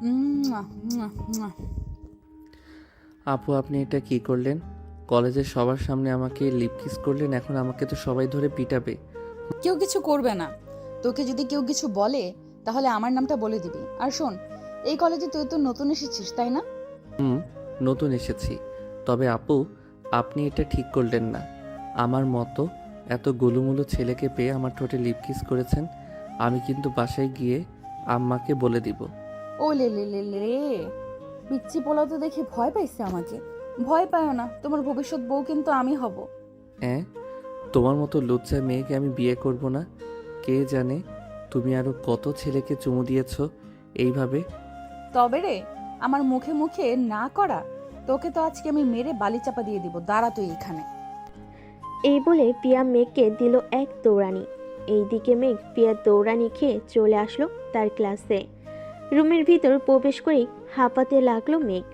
মুয়া, মুয়া, মুয়া। আপু, আপনি এটা কি করলেন? কলেজের সবার সামনে আমাকে লিপ কিস করলেন, এখন আমাকে তো সবাই ধরে পিটাবে। কেউ কিছু করবে না। তোকে যদি কেউ কিছু বলে তাহলে আমার নামটা বলে দিবি। আর শোন, এই কলেজে তুই তো নতুন এসেছিস, তাই না? হুম, নতুন এসেছি। তবে আপু, আপনি এটা ঠিক করলেন না। আমার মতো এত গোলুমুলু ছেলেকে পেয়ে আমার ঠোঁটে লিপ কিস করেছেন। আমি কিন্তু বাসায় গিয়ে আম্মাকে বলে দিব। ও লে লে লে লে রে, পিচ্চি পোলাও তো দেখে ভয় পাইছে আমাকে। ভয় পায় না, তোমার ভবিষ্যৎ বউ কিন্তু আমি হব। হ্যাঁ, তোমার মতো লজ্জা মেয়েকে আমি বিয়ে করব না। কে জানে তুমি আরো কত ছেলেকে চুমু দিয়েছো এইভাবে। তবে রে, আমার মুখে মুখে না করা, তোকে তো আজকে আমি মেরে বালি চাপা দিয়ে দিব। দাঁড়া তুই এখানে। এই বলে পিয়া মেঘকে দিল এক দৌড়ানি। এইদিকে মেঘ পিয়ার দৌড়ানি খেয়ে চলে আসলো তার ক্লাসে। রুমের ভিতর প্রবেশ করেই হাঁপাতে লাগলো মেঘ।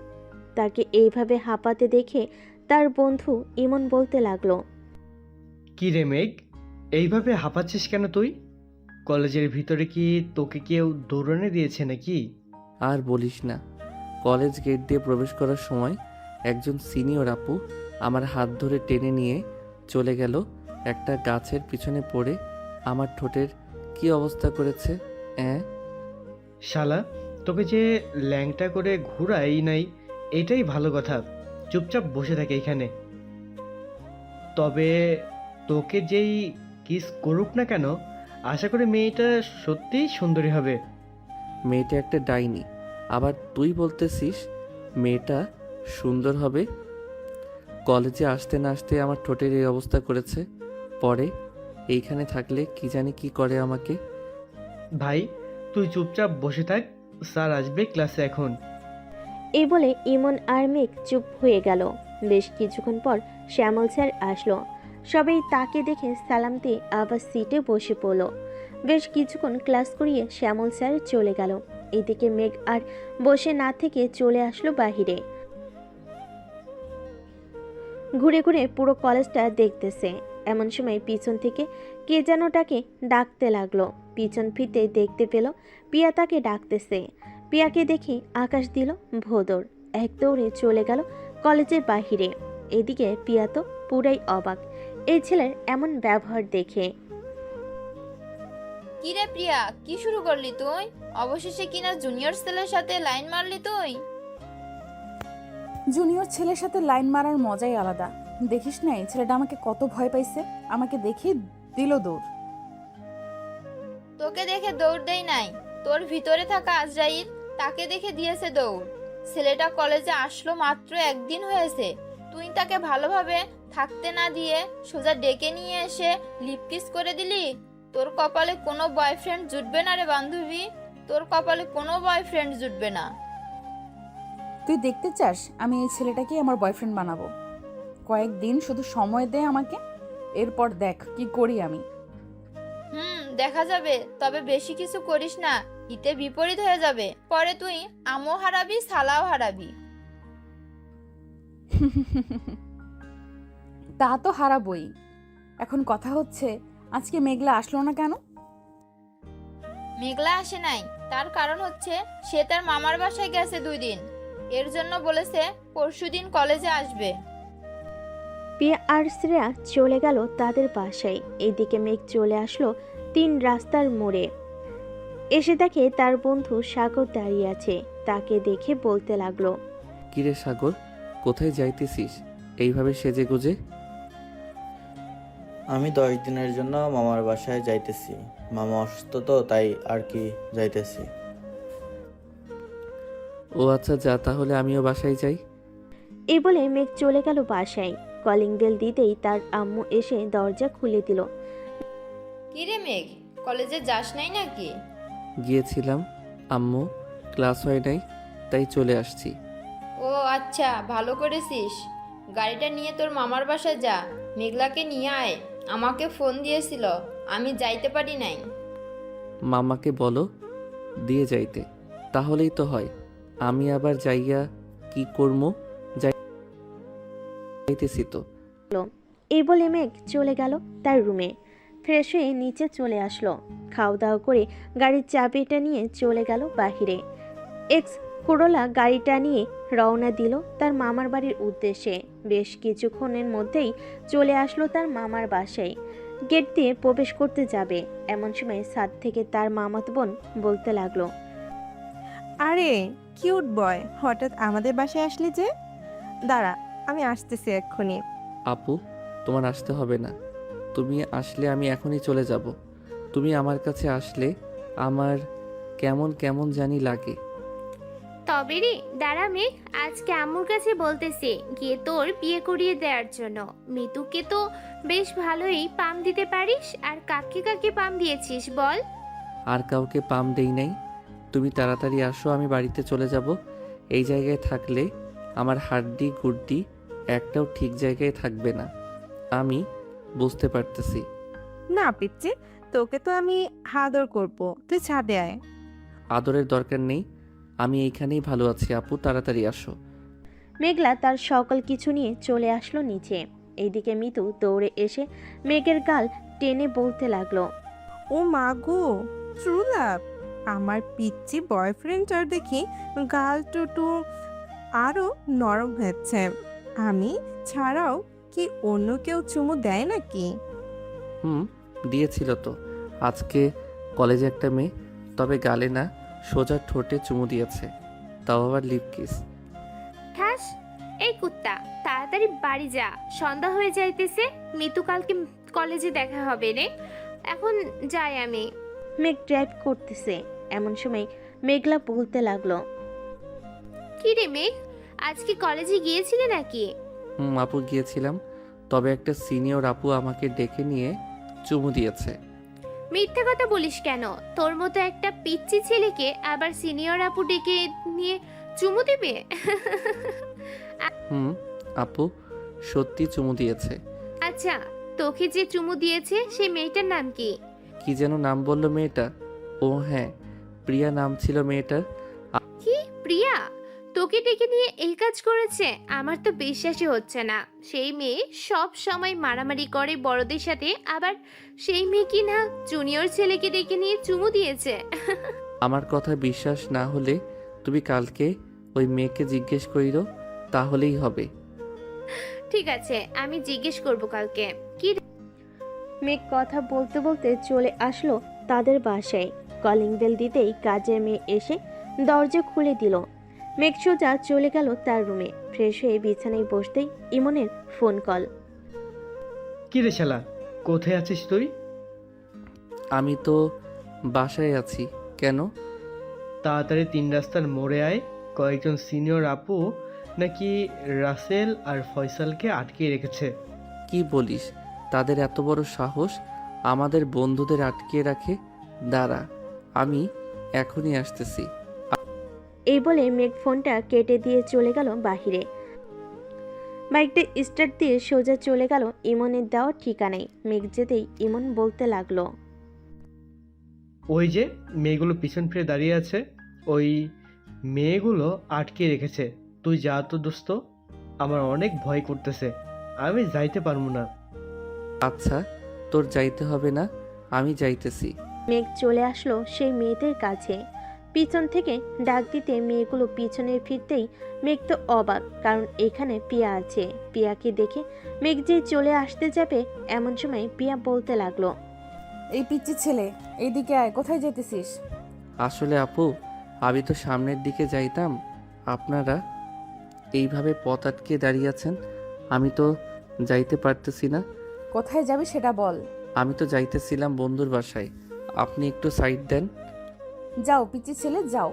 তাকে এইভাবে হাঁপাতে দেখে তার বন্ধু ইমন বলতে লাগলো, কি রে মেঘ, এইভাবে হাঁপাচ্ছিস কেন তুই? কলেজের ভিতরে কি তোকে কেউ দৌড়ানি দিয়েছে নাকি? আর বলিস না, কলেজ গেট দিয়ে প্রবেশ করার সময় একজন সিনিয়র আপু আমার হাত ধরে টেনে নিয়ে চলে গেল। একটা গাছের পিছনে পড়ে আমার ঠোঁটের কি অবস্থা করেছে। হ্যাঁ, শালা, তোকে যে ল্যাংটা করে ঘুরাই নাই, এটাই ভালো কথা। চুপচাপ বসে থাকে এখানে। তবে তোকে যেই কিস করুক না কেন, আশা করি মেয়েটা সত্যিই সুন্দরী হবে। মেয়েটা একটা ডাইনি, আবার তুই বলতেছিস মেয়েটা সুন্দর হবে? কলেজে আসতে না আসতে আমার ঠোঁটের এই অবস্থা করেছে। পরে এইখানে থাকলে কি জানি কি করে আমাকে। ভাই, তুই চুপচাপ বসে থাক, স্যার আসবে ক্লাসে এখন। এই বলে ইমন আর মেঘ চুপ হয়ে গেল। বেশ কিছুক্ষণ পর শ্যামল স্যার আসলো। সবাই তাকে দেখে সালাম দিয়ে আবার সিটে বসে পড়ল। বেশ কিছুক্ষণ ক্লাস করিয়ে শ্যামল স্যার চলে গেল। এদিকে মেঘ আর বসে না থেকে চলে আসলো বাহিরে। ঘুরে ঘুরে পুরো কলেজটা দেখতেছে। এমন সময় পিছন থেকে কে যেন তাকে ডাকতে লাগলো। পিছন ফিরতে দেখতে পেল পিয়া তাকে ডাকতেছে। পিয়াকে দেখে আকাশ দিল ভোদর, এক দৌড়ে চলে গেল কলেজের বাহিরে। এদিকে পিয়া তো পুরাই অবাক এই ছেলের এমন ব্যবহার দেখে। কি রে প্রিয়া, কি শুরু করলি তুই? অবশেষে কিনা জুনিয়র ছেলের সাথে লাইন মারলি তুই? জুনিয়র ছেলের সাথে লাইন মারার মজাই আলাদা। দেখিস না এই ছেলেটা আমাকে কত ভয় পাইছে। আমাকে দেখে দিল দৌড়। তোকে দেখে দৌড় দেই নাই, তোর ভিতরে থাকা আজরাইল তাকে দেখে দিয়েছে দৌড়। ছেলেটা কলেজে আসলো মাত্র একদিন হয়েছে, তুই তাকে ভালোভাবে থাকতে না দিয়ে সোজা ডেকে নিয়ে এসে লিপ কিস করে দিলি। তোর কপালে কোনো বয়ফ্রেন্ড জুটবে না রে বান্ধবী, তোর কপালে কোনো বয়ফ্রেন্ড জুটবে না। তুই দেখতে চাস আমি এই ছেলেটাকে আমার বয়ফ্রেন্ড বানাবো? কয়েকদিন শুধু সময় দে আমাকে, এরপর দেখ কি করি আমি। দেখা যাবে, তবে বেশি কিছু করিস না, হিতে বিপরীত হয়ে যাবে। পরে তুই আমও হারাবি, সালাও হারাবি। তা তো হারাবই। এখন কথা হচ্ছে, আজকে মেঘলা আসলো না কেন? মেঘলা আসে নাই, তার কারণ হচ্ছে সে তার মামার বাসায় গেছে 2 দিন। এর জন্য বলেছে পরশুদিন কলেজে আসবে। পিয়া আর শ্রেয়া চলে গেল তাদের বাসায়। এইদিকে মেঘ চলে আসলো 3 রাস্তার মোড়ে। এসে দেখে তার বন্ধু সাগর দাঁড়িয়ে আছে। তাকে দেখে বলতে লাগলো, কিরে সাগর, কোথায় যাইতেছিস এইভাবে সেজে গুজে? আমি 10 দিনের জন্য মামার বাসায় যাইতেছি। মামা অসুস্থ তো, তাই আর কি যাইতেছি। ও আচ্ছা, যা তাহলে আমিও বাসায় যাই। এই বলে মেঘ চলে গেল বাসায়। কলিং বেল দিতেই তার আম্মু এসে দরজা খুলে দিল। কি রে মেঘ, কলেজে যাস নাই নাকি? গিয়েছিলাম আম্মু, ক্লাস হয় নাই তাই চলে আসছি। ও আচ্ছা, ভালো করেছিস। গাড়িটা নিয়ে তোর মামার বাসায় যা, মেঘলাকে নিয়ে আয়। আমাকে ফোন দিয়েছিল, আমি যাইতে পারি নাই। মামাকে বলো দিয়ে যাইতে, তাহলেই তো হয়। আমি আবার যাইয়া কি করবো? যাইতেছি তো। এই বলে মেঘ চলে গেল তার রুমে। ফ্রেশ হয়ে নিচে চলে আসলো। খাওয়া দাওয়া করে গাড়ির চাবিটা নিয়ে চলে গেল বাহিরে। এক্স করোলা গাড়িটা নিয়ে রওনা দিল তার মামার বাড়ির উদ্দেশ্যে। বেশ কিছুক্ষণের মধ্যেই চলে আসলো তার মামার বাসায়। গেট দিয়ে প্রবেশ করতে যাবে এমন সময় ছাদ থেকে তার মামাতো বোন বলতে লাগলো, আরে কিউট বয়, হঠাৎ আমাদের বাসায় আসলি যে? দাঁড়া, আমি আসতেছি এক্ষুনি। আপু, তোমার আসতে হবে না। তুমি আসলে আমি এখনই চলে যাব। তুমি আমার কাছে আসলে আমার কেমন কেমন জানি লাগে। তবে রে দাঁড়া মেঘ, আজকে আম্মুর কাছে বলতেছি গিয়ে তোর বিয়ে করিয়ে দেওয়ার জন্য। মিতুকে তো বেশ ভালোই পাম দিতে পারিস, আর কাকে কাকে পাম দিয়েছিস বল? আর কাউকে পাম দেই নাই। তুমি তাড়াতাড়ি আসো, আমি বাড়িতে চলে যাব। এই জায়গায় থাকলে আমার হাড্ডি গুড্ডি একটাও ঠিক জায়গায় থাকবে না। আমি বুঝতে পারতেছি। না পিচ্ছি, তোকে তো আমি আদর করব, তুই ছাদে আয়। আদরের দরকার নেই, আমি এইখানেই ভালো আছি। আপু তাড়াতাড়ি আসো। মেঘলা তার সকল কিছু নিয়ে চলে আসলো নিচে। এইদিকে মিতু দৌড়ে এসে মেঘের গাল টেনে বলতে লাগলো, ও মা গো, ট্রু লাভ! আমার পিচ্ছি বয়ফ্রেন্ডটার দেখি গাল টুটু আরো নরম হয়েছে। আমি ছাড়াও কি অন্য কেউ চুমু দেয় নাকি? দিয়েছিল তো। আজকে কলেজে একটা মেয়ে, তবে গালে না, সোজা ঠোঁটে চুমু দিয়েছে, তাও আবার লিপ কিস। ঠাস, এই কুত্তা তাড়াতাড়ি বাড়ি যা, সন্ধ্যা হয়ে যাইতেছে। মিতু কালকে কলেজে দেখা হবে রে, এখন যাই আমি। মেঘ ড্রাইভ করতেছে এমন সময় মেঘলা বলতে লাগলো, কি রে মেঘ, আজকে কলেজে গিয়েছিলে নাকি? আপু গিয়েছিলাম, তবে একটা সিনিয়র আপু আমাকে ডেকে নিয়ে চুমু দিয়েছে। মিথ্যে কথা বলিস কেন? তোর মতো একটা পিচ্চি ছেলেকে আবার সিনিয়র আপু ডেকে নিয়ে চুমু দিবে? আপু সত্যি চুমু দিয়েছে। আচ্ছা, তোকে যে চুমু দিয়েছে সেই মেয়েটার নাম কি? কি যেন নাম বললো মেয়েটা? ও হ্যাঁ, প্রিয়া নাম ছিল মেয়েটার। কি প্রিয়া তোকে ডেকে নিয়ে এই কাজ করেছে? আমার তো বিশ্বাসই হচ্ছে না। সেই মেয়ে সব সময় মারামারি করে বড়দের সাথে, আবার সেই মেয়ে কি না জুনিয়র ছেলেকে ডেকে নিয়ে চুমু দিয়েছে? আমার কথা বিশ্বাস না হলে তুমি কালকে ওই মেয়েকে জিজ্ঞেস করিরো, তাহলেই হবে। ঠিক আছে, আমি জিজ্ঞেস করব কালকে। কি রে? মেঘ কথা বলতে বলতে চলে আসলো তাদের বাসায়। কলিং বেল দিতেই কাজের মেয়ে এসে দরজা খুলে দিল। মেঘ সোজা চলে গেল তার রুমে। ফ্রেশ হয়ে বিছানায় বসতেই ইমনের ফোন কল। কি রে শালা, কোথায় আছিস তুই? আমি তো বাসায় আছি। কেন? তাড়াতাড়ি 3 রাস্তার মোড়ে আয়। কয়েকজন সিনিয়র আপু নাকি রাসেল আর ফয়সালকে আটকে রেখেছে। কি বলিস? তাদের এত বড় সাহস আমাদের বন্ধুদের আটকে রাখে? দাঁড়া, আমি এখনই আসতেছি। এই বলে মেঘ ফোনটা কেটে দিয়ে চলে গেল বাহিরে। বাইকটা স্টার্ট দিয়ে সোজা চলে গেল ইমনের দেওয়া ঠিকানায়। মেঘ যেতেই ইমন বলতে লাগলো, ওই যে মেয়েগুলো পিছন ফিরে দাঁড়িয়ে আছে, ওই মেয়েগুলো আটকে রেখেছে। তুই যা তো দোস্ত, আমার অনেক ভয় করতেছে, আমি যাইতে পারবো না। আচ্ছা, তোর যাইতে হবে না, আমি যাইতেছি। মেঘ চলে আসলো সেই মেয়েদের কাছে। পিছন থেকে ডাক দিতে মেয়েগুলো পিছনে ফিরতেই মেঘ তো অবাক, কারণ এখানে পিয়া আছে। পিয়াকে দেখে মেঘ যে চলে আসতে যাবে এমন সময় পিয়া বলতে লাগলো, এই পিচ্চি ছেলে, এইদিকে আয়, কোথায় যেতেছিস? আসলে আপু, আমি তো সামনের দিকে যাইতাম, আপনারা এইভাবে পথ আটকে দাঁড়িয়ে আছেন, আমি তো যাইতে পারতেছি না। কোথায় যাবি সেটা বল। আমি তো যাইতেছিলাম বন্ধুর বাসায়, আপনি একটু সাইড দেন। যাও পিচ্চি ছেলে, যাও।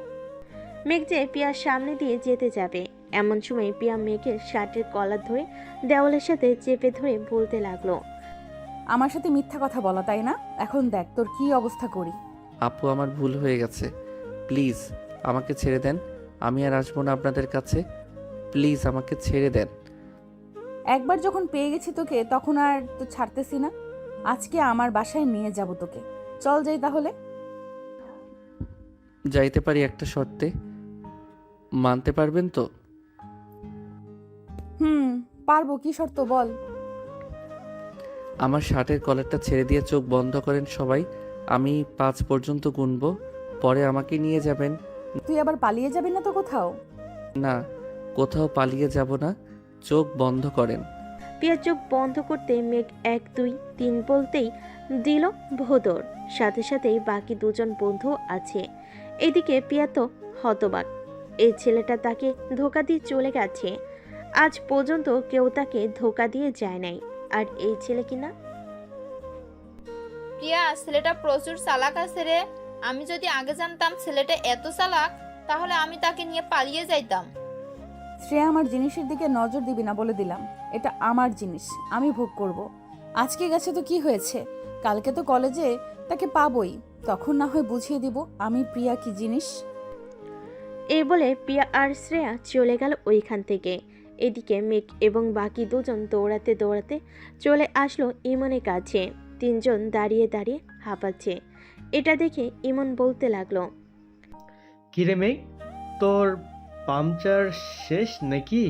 মেঘ যে পিয়ার সামনে দিয়ে যেতে যাবে এমন সময় পিয়া মেঘের শার্টের কলার ধরে দেওয়ালের সাথে চেপে ধরে বলতে লাগলো, আমার সাথে মিথ্যা কথা বলা, তাই না? এখন দেখ তোর কি অবস্থা করি। আপু, আমার ভুল হয়ে গেছে, প্লিজ আমাকে ছেড়ে দেন। আমি আর আসবো না আপনাদের কাছে, প্লিজ আমাকে ছেড়ে দেন। একবার যখন পেয়ে গেছি তোকে, তখন আর তো ছাড়তেছি না। আজকে আমার বাসায় নিয়ে যাব তোকে। চল যাই তাহলে। যাইতে পারি একটা শর্তে, মানতে পারবেন তো? পারবো। কি শর্ত বল। আমার শার্টের কলারটা ছেড়ে দিয়ে চোখ বন্ধ করেন সবাই, আমি 5 পর্যন্ত গুনবো, পরে আমাকে নিয়ে যাবেন তুই আবার পালিয়ে যাবি না তো কোথাও? না, কোথাও পালিয়ে যাব না। চোখ বন্ধ করেন। পিয়া চোখ বন্ধ করতে মেঘ 1 2 3 বলতেই দিল ভোদর। সাথে সাথেই বাকি দুজন বন্ধু আছে। এদিকে পিয়া তো হতবাক। এই ছেলেটা তাকে ধোকা দিয়ে চলে গেছে। আজ পর্যন্ত কেউ তাকে ধোকা দিয়ে যায় নাই, আর এই ছেলে কিনা। প্রিয়া, ছেলেটা প্রচুর চালাক আছে রে। আমি যদি আগে জানতাম ছেলেটা এত চালাক, তাহলে আমি তাকে নিয়ে পালিয়ে যাইতাম। শ্রেয়া, আমার জিনিসের দিকে নজর দিবি না বলে দিলাম। এটা আমার জিনিস, আমি ভোগ করব। আজকে গেছে তো কি হয়েছে, কালকে তো কলেজে তাকে পাবই, তখন না হয় বুঝিয়ে দিব আমি প্রিয়া কি জিনিস। এই বলে পিয়া আর শ্রেয়া চলে গেল ওইখান থেকে। এদিকে মেঘ এবং বাকি দুজন দৌড়াতে দৌড়াতে চলে আসলো ইমনের কাছে। তিনজন দাঁড়িয়ে দাঁড়িয়ে হাঁপাচ্ছে। এটা দেখে ইমন বলতে লাগলো, কিরে মেঘ, তোর পাংচার শেষ নাকি?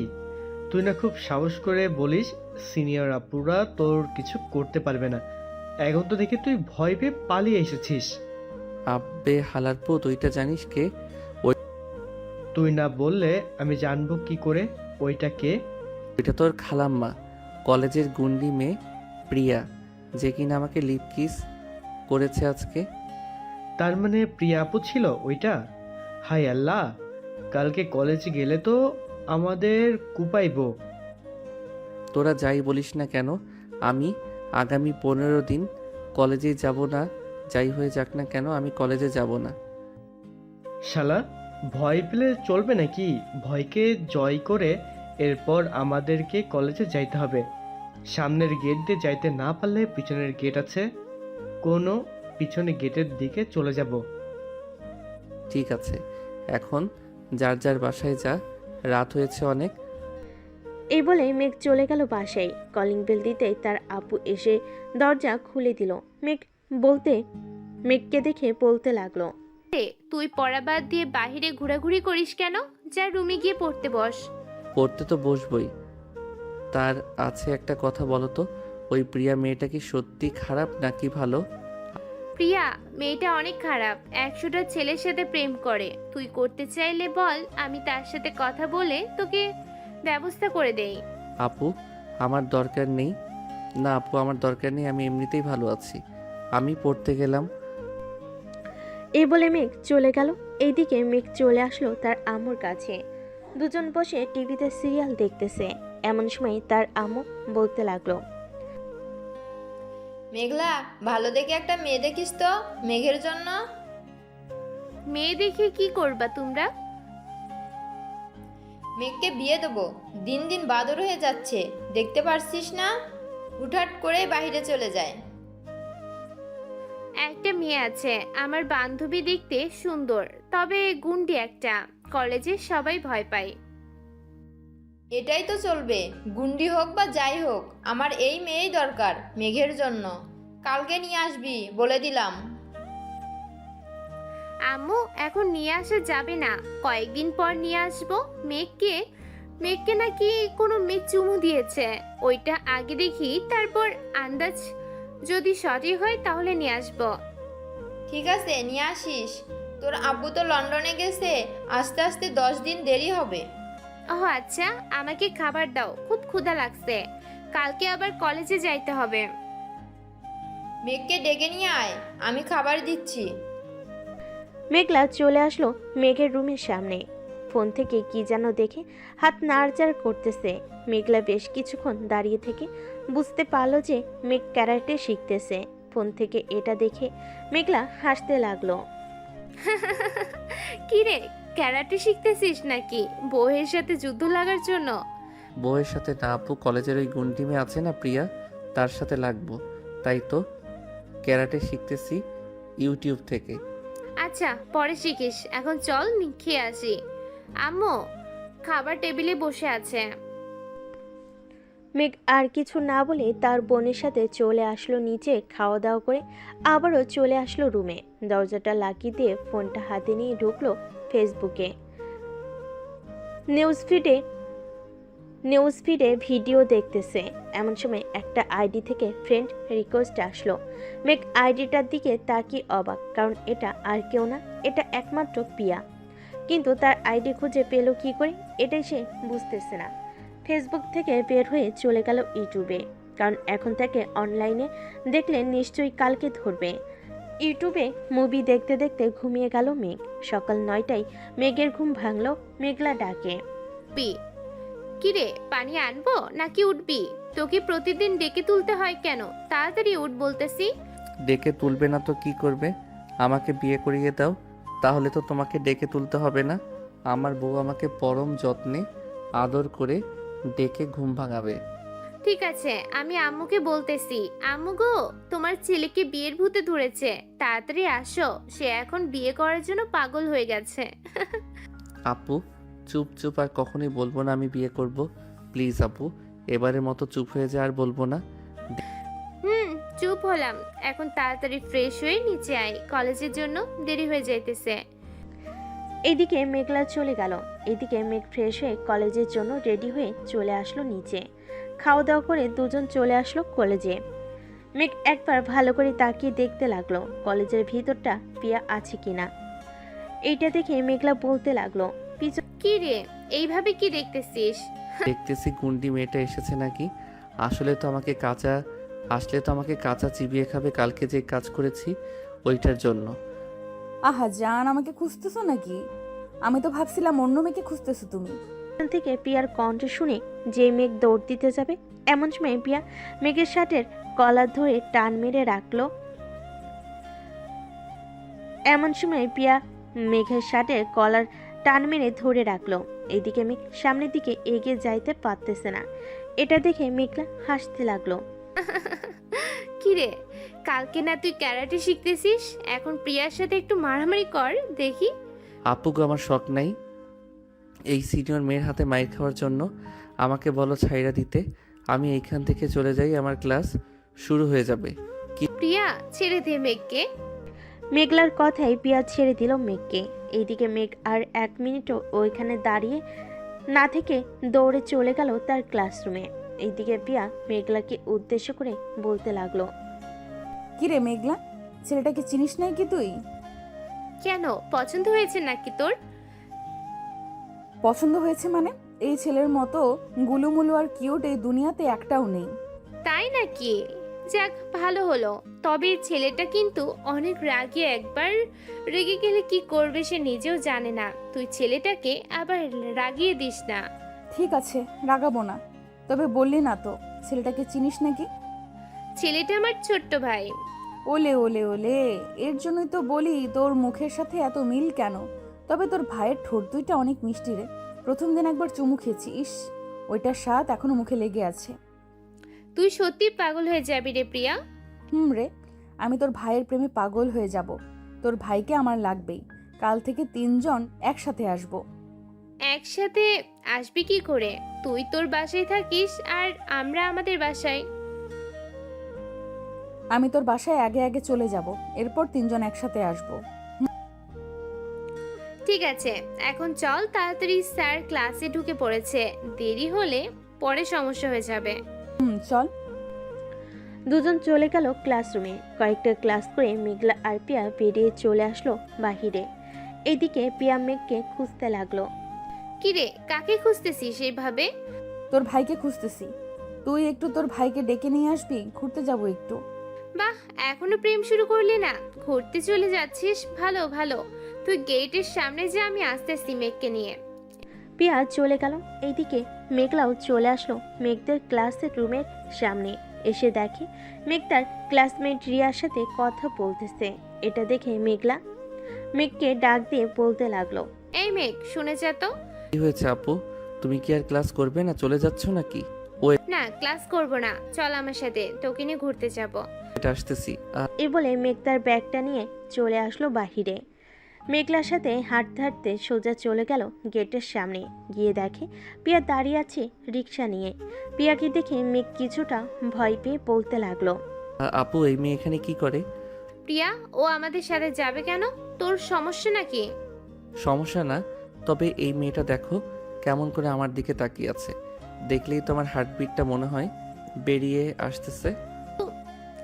তুই না খুব সাহস করে বলিস সিনিয়র আপুরা তোর কিছু করতে পারবে না, এখন তো দেখি তুই ভয় পেয়ে পালিয়ে এসেছিস। আব্বে হালার পো, তুইটা জানিস কে? তুই না বললে আমি জানবো কি করে ওইটা কে? ওইটা তোর খালাম্মা, কলেজের গুন্ডি মেয়ে প্রিয়া, যে কিনা আমাকে লিপ কিস করেছে আজকে। তার মানে প্রিয়া আপু ছিল ওইটা? হাই আল্লাহ, কালকে কলেজে গেলে তো আমাদের কুপাইবো। তোরা যাই বলিস না কেন, আমি আগামী 15 দিন কলেজে যাব না। যাই হয়ে যাক না কেন, আমি কলেজে যাব না। শালা, ভয় পেলে চলবে নাকি? ভয়কে জয় করে এরপর আমাদেরকে কলেজে যাইতে হবে। সামনের গেট দিয়ে যাইতে না পারলে পিছনের গেট আছে, কোনো পিছনে গেটের দিকে চলে যাব। ঠিক আছে, এখন যার যার বাসায় যা, রাত হয়েছে অনেক। এই বলে মেঘ চলে গেল বাসায়। কলিং বেল দিতেই তার আপু এসে দরজা খুলে দিল। মেঘকে দেখে বলতে লাগলো, তুই পড়া বাদ দিয়ে বাইরে ঘোরাঘুরি করিস কেন? যা রুমে গিয়ে পড়তে বস। পড়তে তো বসবই, তার আছে একটা কথা বলো তো, ওই প্রিয়া মেয়েটা কি সত্যি খারাপ নাকি ভালো? প্রিয়া মেয়েটা অনেক খারাপ, 100টা ছেলের সাথে প্রেম করে। তুই করতে চাইলে বল, আমি তার সাথে কথা বলে তোকে ব্যবস্থা করে দেই। আপু, আমার দরকার নেই। না আপু, আমার দরকার নেই, আমি এমনিতেই ভালো আছি। আমি পড়তে গেলাম। এই বলে মেঘ চলে গেল। এইদিকে মেঘ চলে আসলো তার আম্মুর কাছে। দুজন বসে টিভিতে সিরিয়াল দেখতেছে। এমন সময় তার আম্মু বলতে লাগলো, মেঘলা, ভালো দেখে একটা মেয়ে দেখিস তো মেঘের জন্য। মেয়ে দেখে কি করবা তোমরা? মেঘকে বিয়ে দেবো। দিন দিন বাদর হয়ে যাচ্ছে, দেখতে পারছিস না? হুটহাট করে বাইরে চলে যায়। একটা মেয়ে আছে আমার বান্ধবী, দেখতে সুন্দর, তবে গুন্ডি একটা। কলেজে সবাই ভয় পায়। এটাই তো চলবে, গুন্ডি হোক বা যাই হোক, আমার এই মেয়েই দরকার মেঘের জন্য। কালকে নিয়ে আসবি বলে দিলাম। আম্মু, এখন নিয়ে আসা যাবে না, কয়েকদিন পর নিয়ে আসবো। মেঘকে নাকি কোনো মেয়ে চুমু দিয়েছে, ওইটা আগে দেখি, তারপর আন্দাজ যদি সঠিক হয় তাহলে নিয়ে আসবো। ঠিক আছে, নিয়ে আসিস। তোর আব্বু তো লন্ডনে গেছে, আস্তে আস্তে 10 দিন দেরি হবে। ও আচ্ছা, আমাকে খাবার দাও, খুব ক্ষুধা লাগছে। কালকে আবার কলেজে যাইতে হবে। মেঘকে ডেকে নিয়ে আয়, আমি খাবার দিচ্ছি। মেঘলা চলে আসলো মেঘের রুমের সামনে। ফোন থেকে কি যেন দেখে হাত নাড়াচাড়া করতেছে। মেঘলা বেশ কিছুক্ষণ দাঁড়িয়ে থেকে বুঝতে পারলো যে মেঘ ক্যারাটে শিখতেছে। ফোন থেকে এটা দেখে মেঘলা হাসতে লাগলো। কি রে, ক্যারাটে শিখতেছিস নাকি বউয়ের সাথে যুদ্ধ লাগার জন্য? বউয়ের সাথে না আপু, কলেজের ওই গুন্ডি মেয়ে আছে না প্রিয়া, তার সাথে লাগবো। তাই তো ক্যারাটে শিখতেছি ইউটিউব থেকে। আচ্ছা, পরে শিখিস, এখন চল খেয়ে আসি। আম্মু, খাবার টেবিলে বসে আছে। মেঘ আর কিছু না বলে তার বোনের সাথে চলে আসলো নিচে খাওয়া দাওয়া করে। আবারও চলে আসলো রুমে। দরজাটা লাগিয়ে দিয়ে ফোনটা হাতে নিয়ে ঢুকলো ফেসবুকে। নিউজ ফিডে ভিডিও দেখতেছে। এমন সময় একটা আইডি থেকে ফ্রেন্ড রিকোয়েস্ট আসলো। মেঘ আইডিটার দিকে তাকিয়ে অবাক, কারণ এটা আর কেউ না, এটা একমাত্র পিয়া। কিন্তু তার আইডি খুঁজে পেল কি করে এটাই সে বুঝতেছে না। ফেসবুক থেকে বের হয়ে চলে গেল ইউটিউবে, কারণ এখন তাকে অনলাইনে দেখলে নিশ্চয়ই কালকে ধরবে। ইউটিউবে মুভি দেখতে দেখতে ঘুমিয়ে গেল মেঘ। সকাল 9টায় মেঘের ঘুম ভাঙল মেঘলা ডাকে। পি কিরে, পানি আনবো নাকি উঠবি? তোকে প্রতিদিন ডেকে তুলতে হয় কেন? তাড়াতাড়ি উঠ বলতেছি। ডেকে তুলবে না তো কি করবে? আমাকে বিয়ে করিয়ে দাও, তাহলে তো তোমাকে ডেকে তুলতে হবে না। আমার বউ আমাকে পরম যত্নে আদর করে ডেকে ঘুম ভাঙাবে। ঠিক আছে, আমি আম্মুকে বলতেছি। আম্মু গো, তোমার ছেলেকে বিয়ের ভূতে ধরেছে, তাড়াতাড়ি আসো, সে এখন বিয়ে করার জন্য পাগল হয়ে গেছে। আপু চুপ চুপ, আর কখনোই বলবো না আমি বিয়ে করব। প্লিজ আপু, এবারের মতো চুপ হয়ে যা, আর বলবো না। চুপ হলাম। এখন তাড়াতাড়ি ফ্রেশ হয়ে নিচে আয়, কলেজের জন্য দেরি হয়ে যাইতেছে। এদিকে মেঘলা চলে গেল। এদিকে মেঘ ফ্রেশ হয়ে কলেজের জন্য রেডি হয়ে চলে আসলো নিচে। খাওয়া দাওয়া করে দুজন চলে আসলো কলেজে। মেঘ একবার ভালো করে তাকিয়ে দেখতে লাগলো কলেজের ভিতরটা পিয়া আছে কিনা। এইটা দেখে মেঘলা বলতে লাগলো, কি রে, এইভাবে কি দেখতেছিস? দেখতেছি গুন্ডি মেয়েটা এসেছে নাকি। আসলে তো আমাকে কাঁচা চিবিয়ে খাবে, কালকে যে কাজ করেছি ওইটার জন্য। আহা জান, আমাকে খুঁজতেছো নাকি? আমি তো ভাবছিলাম অন্য মেয়েকে খুঁজতেছো তুমি। পিছন থেকে পিয়ার কণ্ঠ শুনে যে মেঘ দৌড় দিতে যাবে, এমন সময় পিয়া মেঘের শার্টের কলার ধরে টান মেরে রাখলো। এমন সময় পিয়া মেঘের শার্টের কলার টান মেরে ধরে রাখলো। এইদিকে মেঘ সামনের দিকে এগিয়ে যাইতে পারতেছে না। এটা দেখে মেঘলা হাসতে লাগলো। কি রে, কালকে না তুই ক্যারাটে শিখতেছিস? এখন প্রিয়ার সাথে একটু মারামারি কর দেখি। আপু গো, আমার শখ নাই এই সিনিয়র মেয়ের হাতে মাইর খাওয়ার জন্য। আমাকে বলো ছাইরা দিতে, আমি এইখান থেকে চলে যাই, আমার ক্লাস শুরু হয়ে যাবে। প্রিয়া, ছেড়ে দে মেঘকে। মেঘলার কথাই পিয়া ছেড়ে দিল মেঘকে। এইদিকে মেঘ আর 1 মিনিটও ওইখানে দাঁড়িয়ে না থেকে দৌড়ে চলে গেল তার ক্লাসরুমে। এইদিকে পিয়া মেঘলাকে উদ্দেশ্য করে বলতে লাগলো, কিরে মেঘলা, ছেলেটাকে চিনিস নাই কি তুই? কেন, পছন্দ হয়েছে নাকি তোর? পছন্দ হয়েছে মানে? এই ছেলের মতো গুলুমুলু আর কিউট এই দুনিয়াতে একটাও নেই। তাই নাকি? যাক, ভালো হলো। তবে ছেলেটা কিন্তু অনেক রাগী, একবার রেগে গেলে কি করবে সে নিজেও জানে না। তুই ছেলেটাকে আবার রাগিয়ে দিস না। ঠিক আছে, রাগাবো না। তবে বললি না তো ছেলেটাকে চিনিস নাকি? ছেলেটা আমার ছোট্ট ভাই। ওলে ওলে ওলে, এর জন্যই তো বলি তোর মুখের সাথে এত মিল কেন। তবে তোর ভাইয়ের ঠোঁট দুইটা অনেক মিষ্টি রে। প্রথম দিন একবার চুমু খেয়েছি, ইস, ওইটার স্বাদ এখনো মুখে লেগে আছে। তুই সত্যি পাগল হয়ে যাবি রে প্রিয়া। রে, আমি তোর ভাইয়ের প্রেমে পাগল হয়ে যাব। তোর ভাইকে আমার লাগবেই। কাল থেকে 3 জন একসাথে আসবো। একসাথে আসবি কি করে? তুই তোর বাসায় থাকিস আর আমরা আমাদের বাসায়। আমি তোর বাসায় আগে আগে চলে যাব, এরপর 3 জন একসাথে আসবো। ঠিক আছে, এখন চল তাড়াতাড়ি, স্যার ক্লাসে ঢুকে পড়েছে। দেরি হলে পরে সমস্যা হয়ে যাবে। চল। দুজন চলে গেল ক্লাসরুমে। কয়েকটা ক্লাস করে মেঘলা আর পিয়া বেরিয়ে চলে আসলো বাহিরে। এদিকে পিয়া মেঘকে খুঁজতে লাগলো। কিরে, কাকে খুঁজতেছিস এইভাবে? তোর ভাইকে খুঁজতেছি। তুই একটু তোর ভাইকে ডেকে নিয়ে আসবি, ঘুরতে যাব একটু। বাহ, এখনো প্রেম শুরু করলি না? ঘুরতে চলে যাচ্ছিস, ভালো ভালো। তুই গেটের সামনে যা, আমি আসতেছি মেঘকে নিয়ে। পিয়া চলে গেল। এইদিকে মেঘলাও চলে আসলো মেঘদের ক্লাসের রুমের সামনে। এসে দেখে মেঘ তার ক্লাসমেট রিয়ার সাথে কথা বলতেছে। এটা দেখে মেঘলা মেঘকে ডাক দিয়ে বলতে লাগলো, এই মেঘ, শুনে যা তো। কি হয়েছে আপু, তুমি কি আর ক্লাস করবে না? চলে যাচ্ছ নাকি? না, ক্লাস করব না, চল আমার সাথে, তোকে নিয়ে ঘুরতে যাব। এটা আসতেছি। এ বলে মেঘ তার ব্যাগটা নিয়ে চলে আসলো বাহিরে। মেঘলার সাথে হাঁটতে হাঁটতে সোজা চলে গেল গেটের সামনে। গিয়ে দেখে পিয়া দাঁড়িয়ে আছে রিক্সা নিয়ে। পিয়াকে দেখে মেঘ কিছুটা ভয় পেয়ে বলতে লাগলো, আপু এই মেয়ে এখানে কি করে? প্রিয়া, ও আমাদের সাথে যাবে কেন? তোর সমস্যা নাকি? সমস্যা না, তবে এই মেয়েটা দেখো কেমন করে আমার দিকে তাকিয়ে আছে। দেখলেই তো আমার হার্টবিটটা মনে হয় বেরিয়ে আসতেছে।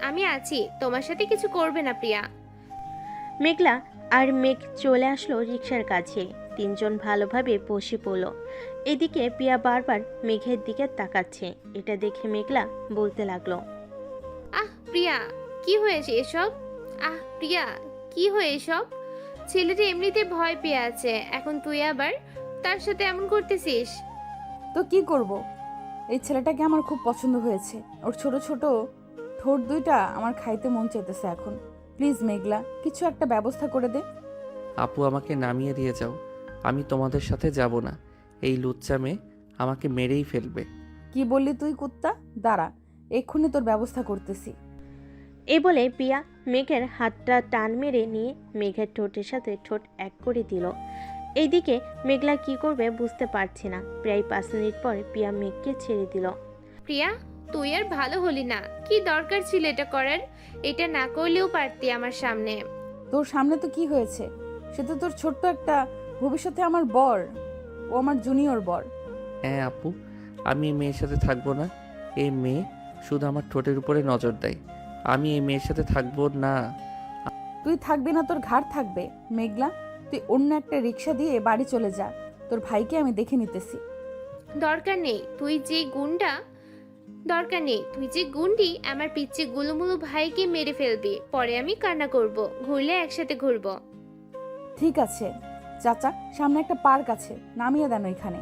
আমি আছি, তোমার সাথে কিছু করবে না প্রিয়া। মেঘলা আর মেঘ চলে আসলো রিক্সার কাছে। তিনজন ভালোভাবে বসে পড়ল। এদিকে প্রিয়া বারবার মেঘের দিকে তাকাচ্ছে। এটা দেখে মেঘলা বলতে লাগলো, আহ প্রিয়া, কি হয়েছে এসব? আহ প্রিয়া, কি হয়ে এসব? ছেলেটা এমনিতে ভয় পেয়ে আছে, এখন তুই আবার তার সাথে এমন করতেছিস? তো কি করব? এই ছেলেটাকে আমার খুব পছন্দ হয়েছে। ওর ছোট ছোট ঠোঁট দুইটা আমার খাইতে মন চাইতেছে এখন। প্লিজ মেঘলা, কিছু একটা ব্যবস্থা করে দে। আপু আমাকে নামিয়ে দিয়ে যাও, আমি তোমাদের সাথে যাব না। এই লুচ্চা মেয়ে আমাকে মেরেই ফেলবে। কি বললি তুই কুত্তা? দাঁড়া, এক্ষুনি তোর ব্যবস্থা করতেছি। এই বলে প্রিয়া মেঘের হাতটা টান মেরে নিয়ে মেঘের ঠোঁটের সাথে ঠোঁট এক করে দিল। এইদিকে মেঘলা কি করবে বুঝতে পারছে না। প্রায় 5 মিনিট পর প্রিয়া মেঘকে ছেড়ে দিল। প্রিয়া, তুই আর ভালো হলি না। কি দরকার ছিল এটা করার? এটা না করলেও পারতি আমার সামনে। তোর সামনে তো কি হয়েছে? সে তো তোর ছোট্ট একটা, ভবিষ্যতে আমার বর। ও আমার জুনিয়র বর। হ্যাঁ আপু, আমি এই মেয়ের সাথে থাকবো না। এই মেয়ে শুধু আমার ঠোঁটের উপরে নজর দেয়। আমি এই মেয়ের সাথে থাকবো না। তুই থাকবি না, তোর ঘাড় থাকবে। মেঘলা, তুই অন্য একটা রিক্সা দিয়ে বাড়ি চলে যা। তোর ভাইকে আমি দেখে নিতেছি। দরকার নেই তুই যে গুন্ডি আমার পিচ্ছে গুলুমুলু ভাইকে মেরে ফেলবি। পরে আমি কান্না করব, ঘুরলে একসাথে ঘুরবো। ঠিক আছে চাচা, সামনে একটা পার্ক আছে, নামিয়ে দেন ওইখানে।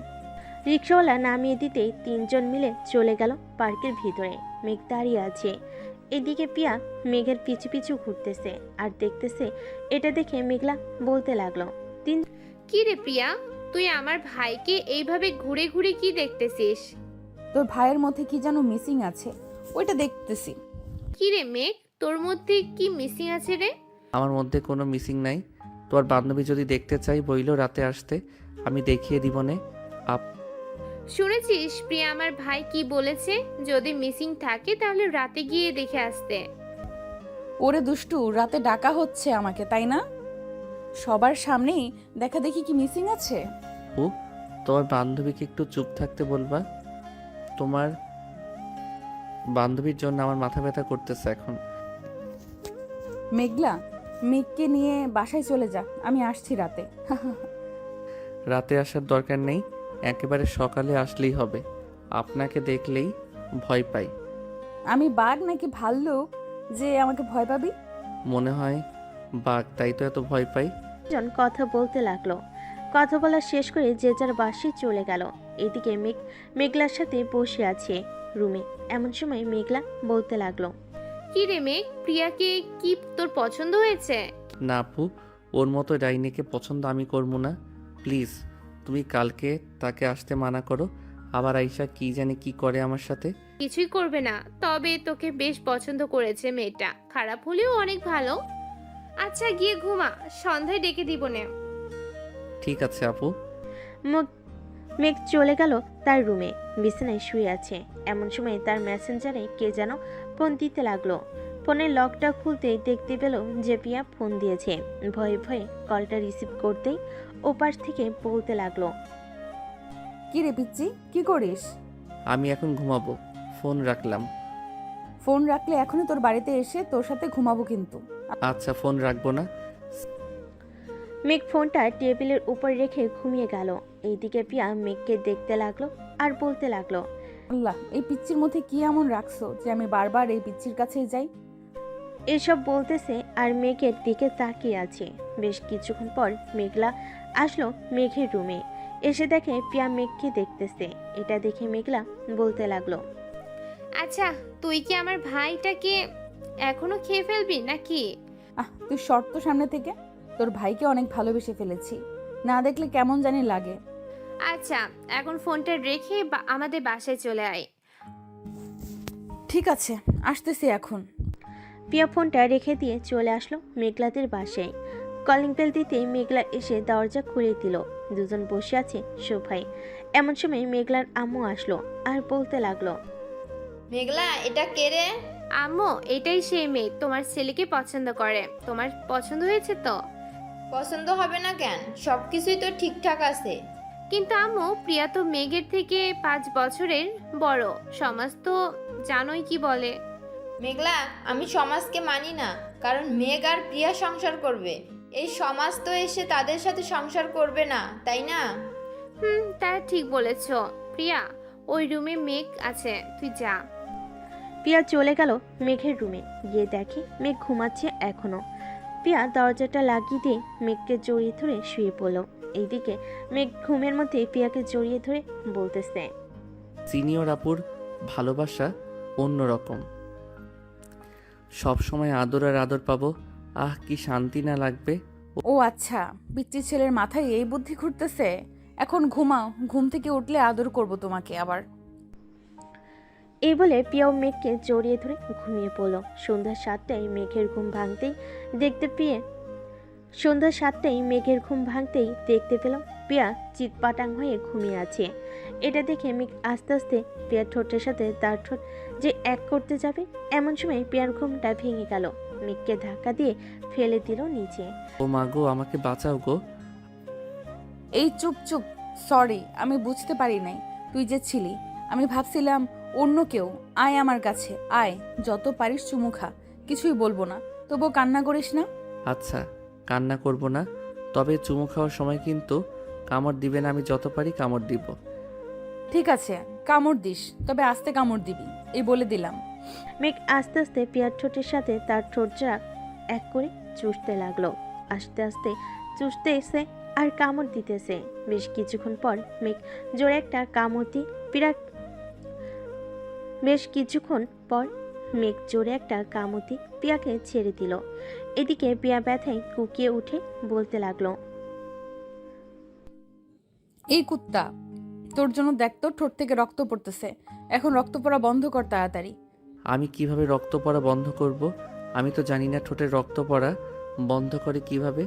রিক্সাওয়ালা নামিয়ে দিতেই তিনজন মিলে চলে গেল পার্কের ভিতরে। মেঘ দাঁড়িয়ে আছে। এদিকে প্রিয়া মেঘের পিছু পিছু ঘুরতেছে আর দেখতেছে। এটা দেখে মেঘলা বলতে লাগলো, কি রে প্রিয়া, তুই আমার ভাইকে এইভাবে ঘুরে ঘুরে কি দেখতেছিস? তোর ভাইয়ের মধ্যে কি যেন মিসিং আছে, ওইটা দেখতেছি। কি রে মেঘ, তোর মধ্যে কি মিসিং আছে রে? আমার মধ্যে কোনো মিসিং নাই। তোর বান্ধবী যদি দেখতে চাই বইলো রাতে আসতে, আমি দেখিয়ে দিব নে। শুনেছিস প্রিয়া আমার ভাই কি বলেছে? যদি মিসিং থাকে তাহলে রাতে গিয়ে দেখে আসতে। ওরে দুষ্টু, রাতে ডাকা হচ্ছে আমাকে, তাই না? সবার সামনেই দেখা দেখি কি মিসিং আছে। ও, তোমার বান্ধবীকে একটু চুপ থাকতে বলবা? তোমার বান্ধবীর জন্য আমার মাথা ব্যথা করতেছে এখন। মেঘলা, মেঘকে নিয়ে বাসায় চলে যা, আমি আসছি রাতে। রাতে আসার দরকার নেই, একেবারে সকালে আসলেই হবে। আপনাকে দেখলেই ভয় পাই। আমি বাঘ নাকি ভাল্লুক যে আমাকে ভয় পাবি? মনে হয় বাঘ, তাই তো এত ভয় পাই। জন কথা বলতে লাগলো। কথা বলা শেষ করে যে যার বাসায় চলে গেল। এদিকে মেঘলার সাথে বসে আছে রুমে। এমন সময় মেঘলা বলতে লাগলো, কি রে মেঘ, প্রিয়াকে কি তোর পছন্দ হয়েছে? না আপু, ওর মতো ডাইনিকে পছন্দ আমি করবো না। প্লিজ তুমি কালকে তাকে আসতে মানা করো। আবার আইসা কি জানি কি করে আমার সাথে। কিছুই করবে না, তবে তোকে বেশ পছন্দ করেছে মেয়েটা। খারাপ হলেও অনেক ভালো। আচ্ছা গিয়ে ঘুমা, সন্ধ্যায় ডেকে দিব নে। ঠিক আছে আপু। মেঘ চলে গেল তার রুমে। বিছানায় শুয়ে আছে। এমন সময় তার মেসেঞ্জারে কে যেন ফোন দিতে লাগলো। ফোনের লকটা খুলতেই দেখতে পেল যে প্রিয়া ফোন দিয়েছে। ভয়ে ভয়ে কলটা রিসিভ করতেই ওপাশ থেকে বলতে লাগলো, কি রে পিচ্চি, কি করিস? আমি এখন ঘুমাবো, ফোন রাখলাম। ফোন রাখলে এখনই তোর বাড়িতে এসে তোর সাথে ঘুমাবো কিন্তু। আচ্ছা ফোন রাখবো না। মেঘ ফোনটা টেবিলের উপর রেখে ঘুমিয়ে গেল। এইদিকে প্রিয়া মেঘকে দেখতে লাগলো আর বলতে লাগলো, আল্লাহ, এই পিচ্চির মধ্যে কি এমন রাখছো যে আমি বারবার এই পিচ্চির কাছেই যাই? এসব বলতেছে আর মেঘের দিকে তাকিয়ে আছে। বেশ কিছুক্ষণ পর মেঘলা আসলো মেঘের রুমে। এসে দেখে প্রিয়া মেঘকে দেখতেছে। এটা দেখে মেঘলা বলতে লাগলো, আচ্ছা তুই কি আমার ভাইটাকে এখনো খেয়ে ফেলবি নাকি? তুই শর্ত সামনে থেকে। তোর ভাইকে অনেক ভালোবেসে ফেলেছি, না দেখলে কেমন জানি লাগে। আচ্ছা এখন ফোনটা রেখে আমাদের বাসায় চলে আয়। ঠিক আছে, আসতেছি এখন। প্রিয়া ফোনটা রেখে দিয়ে চলে আসলো মেঘলাদের বাসায়। কলিং বেল দিতেই মেঘলা এসে দরজা খুলে দিল। দুজন বসে আছে সোফায়। এমন সময় মেঘলার আম্মু আসলো আর বলতে লাগলো, মেঘলা, এটা কে রে? আম্মু, এটাই সেই মেয়ে তোমার ছেলেকে পছন্দ করে। তোমার পছন্দ হয়েছে তো? পছন্দ হবে না কেন? সবকিছুই তো ঠিকঠাক আছে। কিন্তু আম্মু, প্রিয়া তো মেঘের থেকে 5 বছরের বড়। সমাজ তো জানোই কি বলে। মেঘলা, আমি সমাজকে মানি না, কারণ মেঘ আর প্রিয়া সংসার করবে। এই সমাজ তো এসে তাদের সাথে সংসার করবে না, তাই না? তা ঠিক বলেছ। প্রিয়া, ওই রুমে মেঘ আছে, তুই যা। পিয়া চলে গেল মেঘের রুমে, গিয়ে দেখে মেঘ ঘুমাচ্ছে এখনো। পিয়া দরজাটা লাগিয়ে দিয়ে মেঘকে জড়িয়ে ধরে শুয়ে পড়ল। এইদিকে মেঘ ঘুমের মধ্যে পিয়াকে জড়িয়ে ধরে বলতেছে, সিনিয়র আপুর ভালোবাসা অন্যরকম। সব সময় আদর আর আদর পাবো, আহ কি শান্তি না লাগবে। ও আচ্ছা, পিচ্চি ছেলের মাথায় এই বুদ্ধি ঘুরতেছে। এখন ঘুমাও, ঘুম থেকে উঠলে আদর করব তোমাকে আবার। এই বলে পিয়াও মেঘকে জড়িয়ে ধরে ঘুমিয়ে পড়ল। সন্ধ্যা 7টায় মেঘের ঘুম ভাঙতেই দেখতে পেল পিয়া চিৎপাটাং হয়ে ঘুমিয়ে আছে। এটা দেখে মেঘ আস্তে আস্তে পিয়ার ঠোঁটের সাথে তার ঠোঁট যে এক করতে যাবে, এমন সময় পিয়ার ঘুমটা ভেঙে গেল। মেঘকে ধাক্কা দিয়ে ফেলে দিল নিচে। ও মা গো, আমাকে বাঁচাও গো। এই চুপ চুপ, সরি, আমি বুঝতে পারি নাই তুই যে ছিলি। আমি ভাবছিলাম অন্য কেউ। আয় আমার কাছে, আয়, যত পারিস চুমু খা, কিছুই বলবো না, তবুও কান্না করিস না। আচ্ছা, কান্না করব না, তবে চুমু খাওয়ার সময় কিন্তু কামড় দিবে না। আমি যত পারি কামড় দিব। ঠিক আছে, কামড় দিস, তবে আস্তে কামড় দিবি, এই বলে দিলাম। মেঘ আস্তে আস্তে পিয়ার ঠোঁটের সাথে তার ঠোঁটটা এক করে চুষতে লাগলো। আস্তে আস্তে চুষতে এসে আর কামড় দিতেছে। বেশ কিছুক্ষণ পর মেঘ জোরে একটা কামড় দিয়ে পিয়াকে ছেড়ে দিল। এদিকে পিয়া ব্যথায় কুকিয়ে উঠে বলতে লাগলো, এই কুত্তা, তোর জন্য দেখ তো ঠোঁট থেকে রক্ত পড়তেছে, এখন রক্ত পড়া বন্ধ কর তাড়াতাড়ি। আমি কিভাবে রক্ত পড়া বন্ধ করব? আমি তো জানি না ঠোঁটে রক্ত পড়া বন্ধ করে কিভাবে।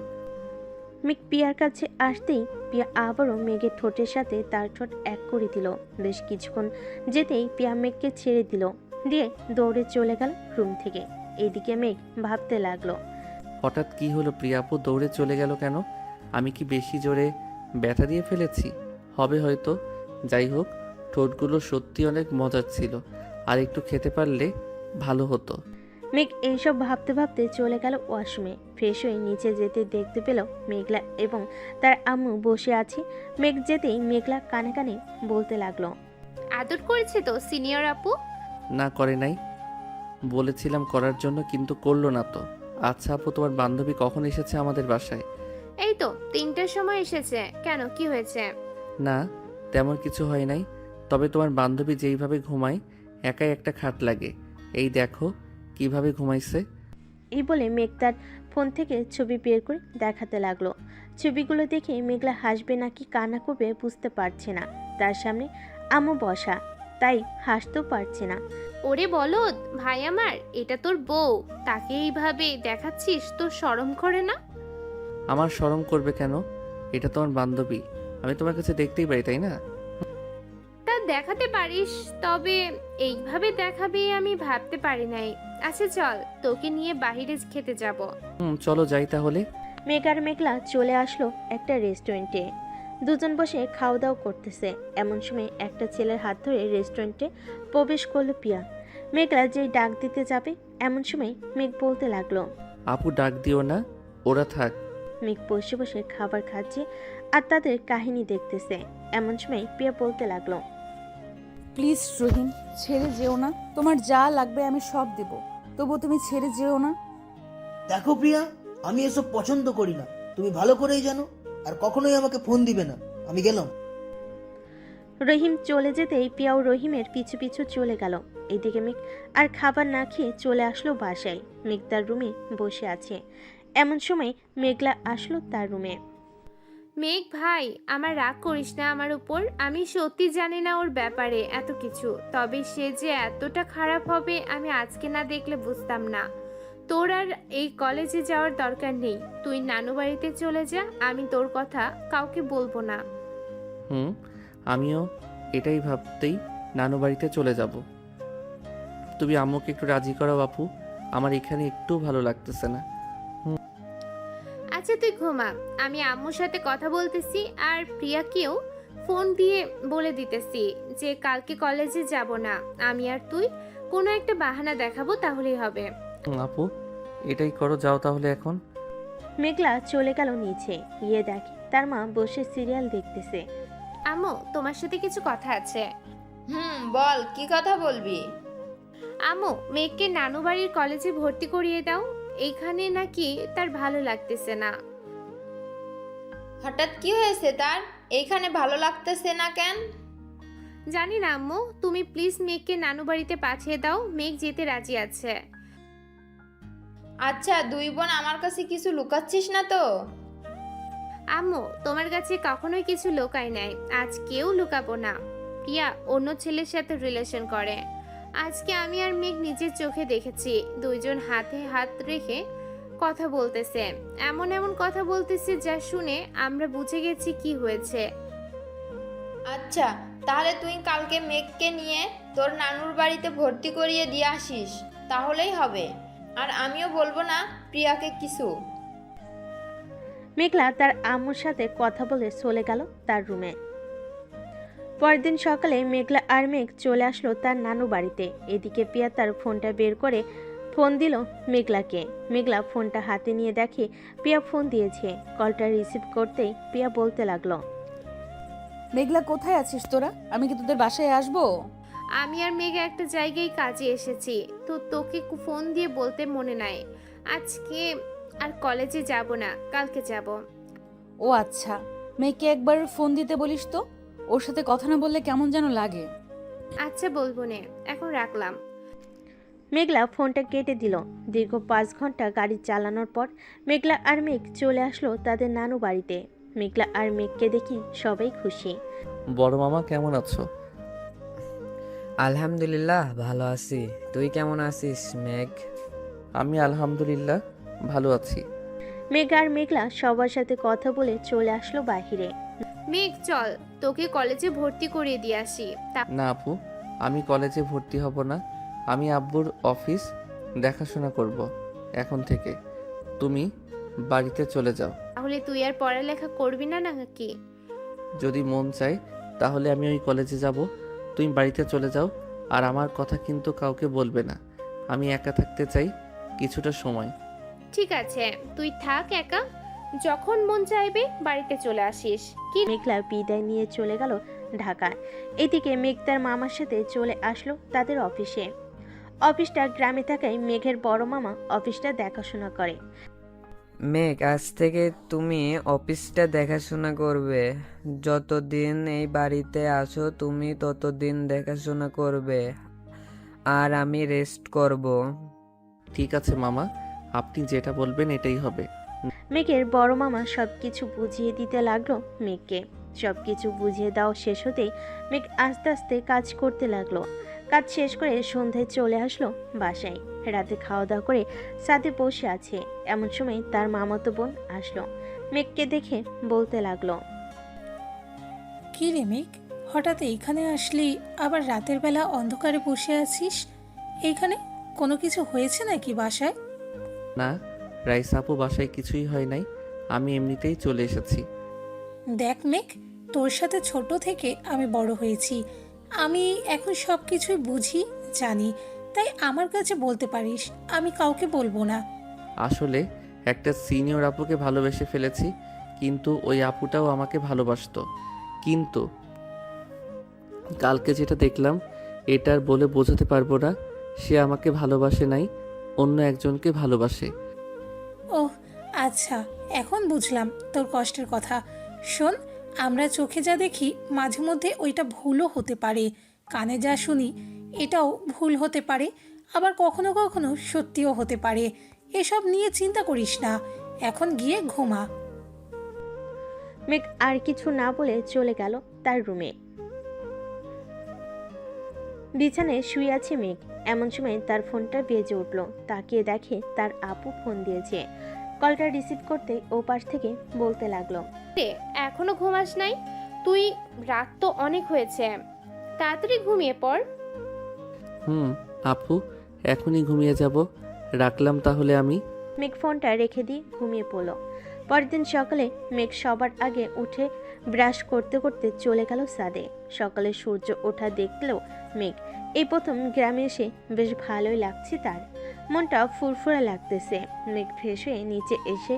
মেঘ পিয়ার কাছে আসতেই পিয়া আবারও মেঘের ঠোঁটের সাথে তার ঠোঁট এক করে দিল। বেশ কিছুক্ষণ যেতেই পিয়া মেঘকে ছেড়ে দিল, দিয়ে দৌড়ে চলে গেল রুম থেকে। এইদিকে মেঘ ভাবতে লাগলো, হঠাৎ কি হলো? প্রিয়াপু দৌড়ে চলে গেল কেন? আমি কি বেশি জোরে ব্যথা দিয়ে ফেলেছি? হবে হয়তো। যাই হোক, ঠোঁটগুলো সত্যি অনেক মজার ছিল, আর একটু খেতে পারলে ভালো হতো। মেঘ এইসব ভাবতে ভাবতে চলে গেল ওয়াশরুমে। ফ্রেশ হয়ে নিচে যেতে দেখতে পেল মেঘলা এবং তার আম্মু বসে আছে। মেঘ যেতেই মেঘলা কানে কানে বলতে লাগলো, আদর করেছে তো সিনিয়র আপু? না, করে নাই। বলেছিলাম করার জন্য, কিন্তু করলো না তো। আচ্ছা আপু, তোমার বান্ধবী কখন এসেছে আমাদের বাসায়? এই তো 3টার সময় এসেছে। কেন, কি হয়েছে? না, তেমন কিছু হয় নাই। তবে তোমার বান্ধবী যেইভাবে ঘুমায়, একাই একটা খাট লাগে। এই দেখো কিভাবে ঘুমাইছে। এই বলে মেঘ তার ফোন থেকে ছবি বের করে দেখাতে লাগলো। ছবিগুলো দেখে মেঘলা হাসবে নাকি কান্না করবে বুঝতে পারছে না। তার সামনে আম্মু বসা, তাই হাসতেও পারছে না। ওরে বলদ ভাই আমার, এটা তোর বউ, তাকে এইভাবে দেখাচ্ছিস, তোর শরম করে না? আমার শরম করবে কেন? এটা তোমার বান্ধবী, আমি তোমার কাছে দেখতেই পাই, তাই না? তা দেখাতে পারিস, তবে এইভাবে দেখাবি আমি ভাবতে পারি নাই। আচ্ছা চল, তোকে নিয়ে বাইরে খেতে যাব। চলো যাই তাহলে। মেঘ আর মেঘলা চলে আসলো একটা রেস্টুরেন্টে। দুজন বসে খাওয়া দাওয়া করতেছে। এমন সময় একটা ছেলের হাত ধরে রেস্টুরেন্টে প্রবেশ করলো পিয়া। মেঘলা যেই ডাক দিতে যাবে, এমন সময় মেঘ বলতে লাগলো, আপু ডাক দিও না, ওরা থাক। মেঘ বসে বসে খাবার খাচ্ছে আর তাদের কাহিনী দেখতেছে। এমন সময় পিয়া বলতে লাগলো, প্লিজ রহিম, ছেড়ে যেও না, তোমার যা লাগবে আমি সব দেব, তবু তুমি ছেড়ে যেও না। দেখো প্রিয়া, আমি এসব পছন্দ করি না, তুমি ভালো করেই জানো। আর কখনোই আমাকে ফোন দিবে না, আমি গেলাম। রহিম চলে যেতেই পিয়াও রহিমের পিছু পিছু চলে গেল। এইদিকে মেঘ আর খাবার না খেয়ে চলে আসলো বাসায়। মেঘ তার রুমে বসে আছে। এমন সময় মেঘলা আসলো তার রুমে। মেঘ ভাই, আমার রাগ করিস না আমার উপর। আমি সত্যি জানি না ওর ব্যাপারে এত কিছু, তবে সে যে এতটা খারাপ হবে আমি আজকে না দেখলে বুঝতাম না। তোর আর এই কলেজে যাওয়ার দরকার নেই, তুই নানু বাড়িতে চলে যা, আমি তোর কথা কাউকে বলবো না। আমিও এটাই ভাবতেই নানু বাড়িতে চলে যাব। তুমি আম্মুকে একটু রাজি করো বাপু, আমার এখানে একটু ভালো লাগতেছে না। আচ্ছা তুই ঘুমা, আমি আম্মুর সাথে কথা বলতেছি আর প্রিয়াকেও ফোন দিয়ে বলে দিতেছি যে কালকে কলেজে যাব না, আমি আর তুই কোনো একটা বাহানা দেখাবো, তাহলেই হবে। আপু এটাই করো, যাও তাহলে এখন। মেঘলা চলে গেল নিচে, গিয়ে দেখে তার মা বসে সিরিয়াল দেখতেছে। আম্মু, তোমার সাথে কিছু কথা আছে। বল, কি কথা বলবি? আম্মু, মেঘকে নানু বাড়ির কলেজে ভর্তি করিয়ে দাও। এইখানে নাকি তার ভালো লাগতেছে না। হঠাৎ কি হয়েছে তার? এইখানে ভালো লাগতেছে না কেন? জানি না আম্মু, তুমি প্লিজ মেঘকে নানু বাড়িতে পাঠিয়ে দাও। মেঘ যেতে রাজি আছে। আচ্ছা, দুই বোন আমার কাছে কিছু লুকাচ্ছিস না তো? আম্মু, তোমার কাছে কখনোই কিছু লুকাই নাই, আজ কেউ লুকাবো না। প্রিয়া অন্য ছেলের সাথে রিলেশন করে। আজকে আমি আর মেঘ নিজের চোখে দেখেছি, দুইজন হাতে হাত রেখে কথা বলতেছে। এমন এমন কথা বলতেছে যা শুনে আমরা বুঝে গেছি কি হয়েছে। আচ্ছা, তাহলে তুই কালকে মেঘকে নিয়ে তোর নানুর বাড়িতে ভর্তি করিয়ে দিয়ে আসিস, তাহলেই হবে। আর আমিও বলবো না প্রিয়াকে কিছু। মেঘলা তার আম্মুর সাথে কথা বলে চলে গেল তার রুমে। পরের দিন সকালে মেঘলা আর মেঘ চলে আসলো তার নানু বাড়িতে। এদিকে প্রিয়া তার ফোনটা বের করে ফোন দিল মেঘলাকে। মেঘলা ফোনটা হাতে নিয়ে দেখে প্রিয়া ফোন দিয়েছে। কলটা রিসিভ করতেই প্রিয়া বলতে লাগলো, মেঘলা, কোথায় আছিস তোরা? আমি কি তোদের বাসায় আসবো? আমি আর মেঘ একটা জায়গায় কাজে এসেছি, তো তোকে ফোন দিয়ে বলতে মনে নাই। আজকে আর কলেজে যাব না, কালকে যাব। ও আচ্ছা, মেয়েকে একবার ফোন দিতে বলিস তো, ওর সাথে কথা না বললে কেমন যেন লাগে। আচ্ছা, বলবো নে, এখন রাখলাম। মেঘলা ফোনটা কেটে দিল। দীর্ঘ 5 ঘন্টা গাড়ি চালানোর পর মেঘলা আর মেঘ চলে আসলো তাদের নানু বাড়িতে। মেঘলা আর মেঘকে দেখে সবাই খুশি। বড় মামা কেমন আছো? আলহামদুলিল্লাহ ভালো আছি। তুই কেমন আছিস মেঘ? আমি আলহামদুলিল্লাহ ভালো আছি। মেঘ আর মেঘলা সবার সাথে কথা বলে চলে আসলো বাহিরে। মেঘ চল, তোকে কলেজে ভর্তি করিয়ে দিয়ে আসি। না আপু, আমি কলেজে ভর্তি হব না। আমি আব্বুর অফিস দেখাশোনা করব এখন থেকে। তুমি বাড়িতে চলে যাও। তাহলে তুই আর পড়ালেখা করবি না নাকি? যদি মন চায় তাহলে আমি ওই কলেজে যাব। তুমি বাড়িতে চলে যাও, আর আমার কথা কিন্তু কাউকে বলবে না। আমি একা থাকতে চাই কিছুটা সময়। ঠিক আছে, তুই থাক একা, যখন মন চাইবে বাড়িতে চলে আসিস। কি মেঘলা বিদায় নিয়ে চলে গেল ঢাকায়। এদিকে মেঘ তার মামার সাথে চলে আসলো তাদের অফিসে। অফিসটা গ্রামে থাকায় মেঘের বড় মামা অফিসটা দেখাশোনা করে। মেঘ, আজ থেকে তুমি অফিসটা দেখাশোনা করবে। যতদিন এই বাড়িতে আসো তুমি ততদিন দেখাশোনা করবে, আর আমি রেস্ট করব। ঠিক আছে মামা, আপনি যেটা বলবেন এটাই হবে। মেঘের বড় মামা সবকিছু বুঝিয়ে দিতে লাগলো মেঘকে। সবকিছু বুঝিয়ে দেওয়া শেষ হতেই মেঘ আস্তে আস্তে কাজ করতে লাগলো। কাজ শেষ করে সন্ধ্যায় চলে আসলো বাসায়। রাতে খাওয়া দাওয়া করে সাথে বসে আছে, এমন সময় তার মামাতো বোন আসলো। মেঘকে দেখে বলতে লাগলো, কি রে মেঘ, হঠাৎ এইখানে আসলি, আবার রাতের বেলা অন্ধকারে বসে আছিস? এইখানে কোনো কিছু হয়েছে নাকি বাসায়? না রাইসা আপু, বাসায় কিছুই হয় নাই, আমি এমনিতেই চলে এসেছি। দেখ মেঘ, তোর সাথে ছোট থেকে আমি বড় হয়েছি, আমি এখন সব কিছুই বুঝি জানি, তাই আমার কাছে বলতে পারিস, আমি কাউকে বলবো না। আসলে একটা সিনিয়র আপুকে ভালোবেসে ফেলেছি, কিন্তু ওই আপুটাও আমাকে ভালোবাসতো। কিন্তু কালকে যেটা দেখলাম এটার বলে বোঝাতে পারবো না। সে আমাকে ভালোবাসে নাই, অন্য একজনকে ভালোবাসে। ওহ আচ্ছা, এখন বুঝলাম তোর কষ্টের কথা। শোন, আমরা চোখে যা দেখি মাঝে মধ্যে ওইটা ভুলও হতে পারে, কানে যা শুনি এটাও ভুল হতে পারে, আবার কখনো কখনো সত্যিও হতে পারে। এসব নিয়ে চিন্তা করিস না, এখন গিয়ে ঘুমা। মেঘ আর কিছু না বলে চলে গেল তার রুমে। বিছানায় শুয়ে আছে মেঘ। এমন সময় তার ফোনটা বেজে উঠলো। তাকিয়ে দেখে তার আপু ফোন দিয়েছে। কলটা রিসিভ করতে ও পাশ থেকে বলতে লাগলো, রে, এখনো ঘুমাস নাই? তুই, রাত তো অনেক হয়েছে, তাড়াতাড়ি ঘুমিয়ে পড়। আপু, এখনই ঘুমিয়ে যাব। রাখলাম তাহলে আমি। মেঘ ফোনটা রেখে দিয়ে ঘুমিয়ে পড়লো। পরের দিন সকালে মেঘ সবার আগে উঠে ব্রাশ করতে করতে চলে গেল ছাদে। সকালে সূর্য ওঠা দেখলো মেঘ। এই প্রথম গ্রামে এসে বেশ ভালোই লাগছে তার। মনটা ফুরফুরে লাগতেছে। মেঘ ফ্রেশ হয়ে নিচে এসে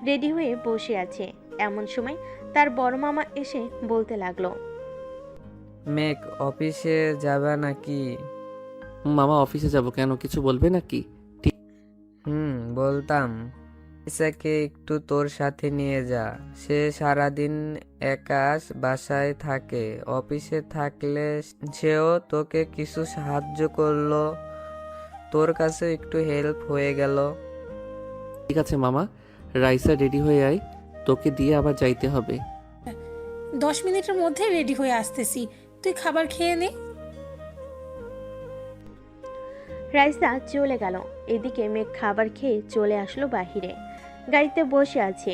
রেডি হয়ে বসে আছে। এমন সময় তার বড় মামা এসে বলতে লাগলো, মেঘ অফিসে যাবে নাকি? মামা অফিসে যাব কেন, কিছু বলবে নাকি? বলতাম ইসাকে একটু তোর সাথে নিয়ে যা। সে সারাদিন একা বাসায় থাকে, অফিসে থাকলে সেও তোকে কিছু সাহায্য করলো, তোর কাছে একটু হেল্প হয়ে গেল। ঠিক আছে মামা, রাইসা রেডি হয়ে আয়, তোকে দিয়ে আবার যাইতে হবে। 10 মিনিটের মধ্যে রেডি হয়ে আসতেছি, তুই খাবার খেয়ে নে। রাইসা চলে গেল। এদিকে মেঘ খাবার খেয়ে চলে আসলো বাহিরে, গাড়িতে বসে আছে।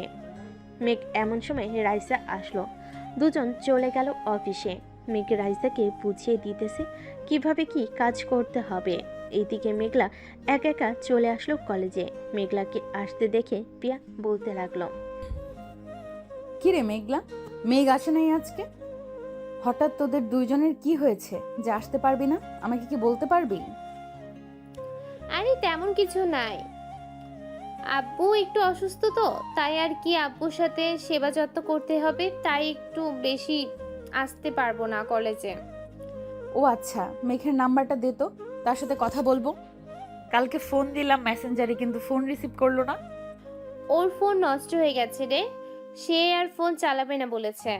মেঘ এমন সময় রাইসা আসলো। দুজন চলে গেল অফিসে। মেঘ রাইসাকে বুঝিয়ে দিতেছে কিভাবে কি কাজ করতে হবে। এইদিকে মেঘলা একা একা চলে আসলো কলেজে। মেঘলাকে আসতে দেখে পিয়া বলতে লাগলো, কি রে মেঘলা, মেঘ আসে নাই আজকে? হঠাৎ তোদের দুইজনের কি হয়েছে যে আসতে পারবি না? আমাকে কি বলতে পারবি? আরে তেমন কিছু নাই, আব্বু একটু অসুস্থ তো, তাই আর কি আব্বুর সাথে সেবা যত্ন করতে হবে, তাই একটু বেশি আসতে পারবো না কলেজে। ও আচ্ছা, মেঘের নাম্বারটা দে তো, তার সাথে কথা বলবো। কালকে ফোন দিলাম মেসেঞ্জারে, কিন্তু ফোন রিসিভ করলো না। ওর ফোন নষ্ট হয়ে গেছে রে, সে আর ফোন চালাবে না বলেছে।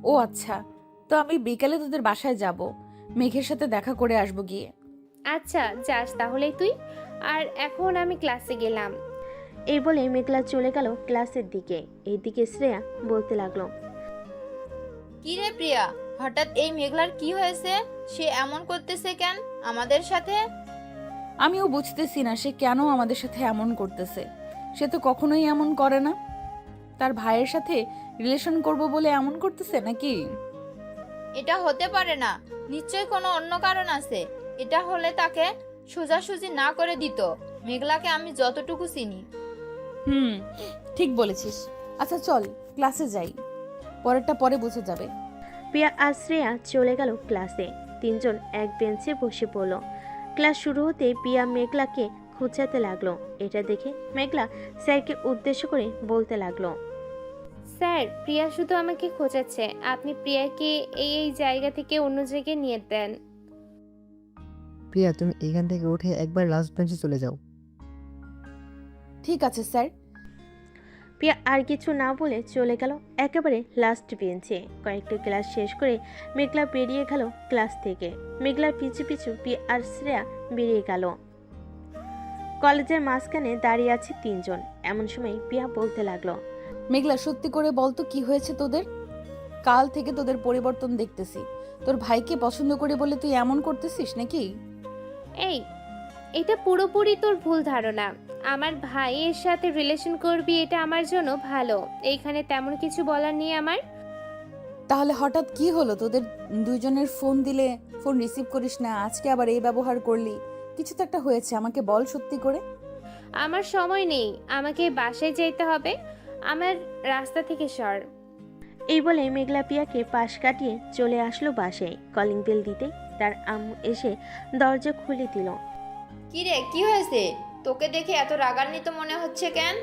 ও আচ্ছা, তো আমি বিকালে তোদের বাসায় যাব, মেঘের সাথে দেখা করে আসবো গিয়ে। আচ্ছা যাস তাহলে তুই, আর এখন আমি ক্লাসে গেলাম। এই বলে মেঘলা চলে গেল ক্লাসের দিকে। এইদিকে শ্রেয়া বলতে লাগলো, কি রে প্রিয়া, হঠাৎ এই মেঘলার কি হয়েছে? সে এমন করতেছে কেন আমাদের সাথে? আমিও বুঝতেছি না সে কেন আমাদের সাথে এমন করতেছে। সে তো কখনোই এমন করে না। তার ভাইয়ের সাথে রিলেশন করব বলে এমন করতেছে নাকি? এটা হতে পারে না, নিশ্চয়ই কোনো অন্য কারণ আছে। এটা হলে তাকে সোজাসুজি না করে দিত। মেঘলাকে আমি যতটুকু চিনি। ঠিক বলেছিস। আচ্ছা চল ক্লাসে যাই, পরেরটা পরে বুঝে যাবে। পিয়া আর শ্রেয়া চলে গেল ক্লাসে। তিনজন এক বেঞ্চে বসে পড়ল। ক্লাস শুরু হতে পিয়া মেঘলাকে খুঁচাতে লাগলো। এটা দেখে মেঘলা স্যারকে উদ্দেশ্য করে বলতে লাগলো, স্যার, প্রিয়া শুধু আমাকে খোঁজাচ্ছে, আপনি প্রিয়াকে এই জায়গা থেকে অন্য জায়গায় নিয়ে দেন। প্রিয়া, তুমি এখান থেকে উঠে একবার লাস্ট বেঞ্চে চলে যাও। ঠিক আছে স্যার। পিয়া আর কিছু না বলে চলে গেল একেবারে লাস্ট বেঞ্চে। কয়েকটা ক্লাস শেষ করে মেঘলা বেরিয়ে গেল ক্লাস থেকে। মেঘলার পিছু পিছু পিয়া আর শ্রেয়া বেরিয়ে গেল। কলেজের মাঝখানে দাঁড়িয়ে আছে তিনজন। এমন সময় পিয়া বলতে লাগলো, মেঘলা সত্যি করে বলতো কি হয়েছে তোদের? কাল থেকে তোদের পরিবর্তন দেখতেছি। তোর ভাইকে পছন্দ করে বলে তুই এমন করতেছিস নাকি? এই, এটা পুরোপুরি তোর ভুল ধারণা। আমার ভাইয়ের সাথে রিলেশন করবি এটা আমার জন্য ভালো, এইখানে তেমন কিছু বলার নেই আমার। তাহলে হঠাৎ কি হলো তোদের দুইজনের? ফোন দিলে ফোন রিসিভ করিস না, আজকে আবার এই ব্যবহার করলি। কিছু তো একটা হয়েছে, আমাকে বল সত্যি করে। আমার সময় নেই, আমাকে বাসায় যেতে হবে, আমার রাস্তা থেকে সর। এই বলে মেঘলা পিয়াকে পাশ কাটিয়ে চলে আসলো বাসায়। কলিং বেল দিতে তার আম্মু এসে দরজা খুলে দিল। কি রে, কি হয়েছে? তোকে দেখে এত রাগান্বিত মনে হচ্ছে কেন?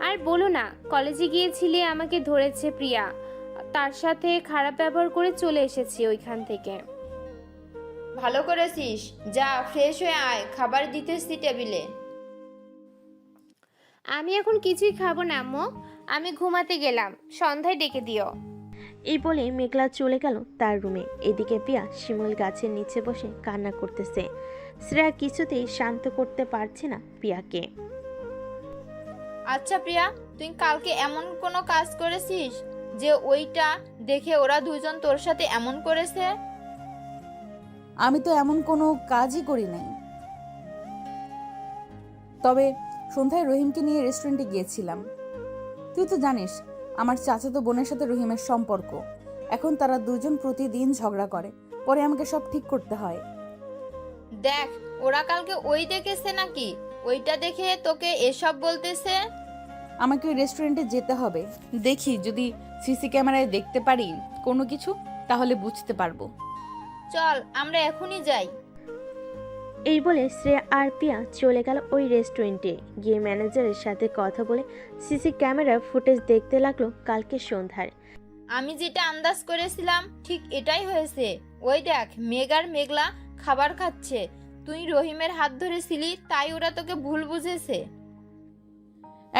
আর বলো না, কলেজে গিয়েছিলে, আমাকে ধরেছে প্রিয়া, তার সাথে খারাপ ব্যবহার করে চলে এসেছি ওইখান থেকে। ভালো করেছিস, যা ফ্রেশ হয়ে আয়, খাবার দিতেছি টেবিলে। আমি এখন কিছুই খাবো না আম্মু, আমি ঘুমাতে গেলাম, সন্ধ্যায় ডেকে দিও। এই বলে মেঘলা চলে গেল তার রুমে। এদিকে পিয়া শিমুল গাছের নিচে বসে কান্না করতেছে। শ্রেয়া কিছুতেই শান্ত করতে পারছে না পিয়াকে। আচ্ছা প্রিয়া, তুই কালকে এমন কোনো কাজ করেছিস যে ওইটা দেখে ওরা দুজন তোর সাথে এমন করেছে? আমি তো এমন কোনো কাজই করি নাই। তবে সন্ধ্যায় রহিমকে নিয়ে রেস্টুরেন্টে গিয়েছিলাম। তুই তো জানিস আমার চাচাতো বোনের সাথে রহিমের সম্পর্ক। এখন তারা দুজন প্রতিদিন ঝগড়া করে, পরে আমাকে সব ঠিক করতে হয়। দেখ, ওরা কালকে ওই দেখেছে নাকি? ওইটা দেখে তোকে এসব বলতেছে? আমাকে ওই রেস্টুরেন্টে যেতে হবে, দেখি যদি সিসি ক্যামেরায় দেখতে পারি কোনো কিছু, তাহলে বুঝতে পারবো। চল আমরা এখনই যাই। এই বলে শ্রেয়া আর পিয়া চলে গেল ওই রেস্টুরেন্টে। গিয়ে ম্যানেজারের সাথে কথা বলে সিসি ক্যামেরার ফুটেজ দেখতে লাগলো কালকে সন্ধ্যার। আমি যেটা আন্দাজ করেছিলাম ঠিক এটাই হয়েছে। ওই দেখ, মেঘ আর মেঘলা খাবার খাচ্ছে। তুই রহিমের হাত ধরেছিলি, তাই ওরা তোকে ভুল বুঝেছে।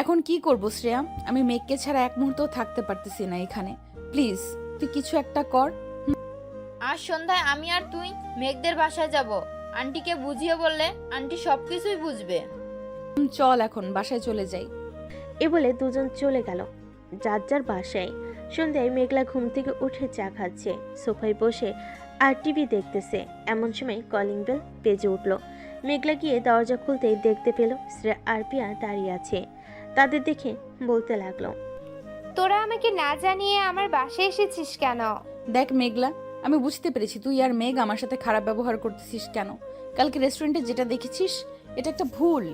এখন কি করব শ্রেয়া? আমি মেঘকে ছাড়া এক মুহূর্ত থাকতে পারতেছি না এখানে। প্লিজ তুই কিছু একটা কর। আজ সন্ধ্যায় আমি আর তুই মেঘদের বাসায় যাব। আন্টিকে বুঝিয়ে বললে আন্টি সবকিছুই বুঝবে। চল এখন বাসায় চলে যাই। এ বলে দুজন চলে গেল যার যার বাসায়। সন্ধ্যায় মেঘলা ঘুম থেকে উঠে চা খাচ্ছে, সোফায় বসে আর টিভি দেখতেছে। এমন সময় কলিং বেল বেজে উঠল। মেঘলা গিয়ে দরজা খুলতেই দেখতে পেল শ্রেয়া আর পিয়া দাঁড়িয়ে আছে। তাদের দেখে বলতে লাগলো, তোরা আমাকে না জানিয়ে আমার বাসায় এসেছিস কেন? দেখ মেঘলা, আমি বুঝতে পেরেছি তুই আর মেঘ আমার সাথে খারাপ ব্যবহার করতেছিস কেন। কালকে রেস্টুরেন্টে যেটা দেখেছিস এটা একটা ভুল।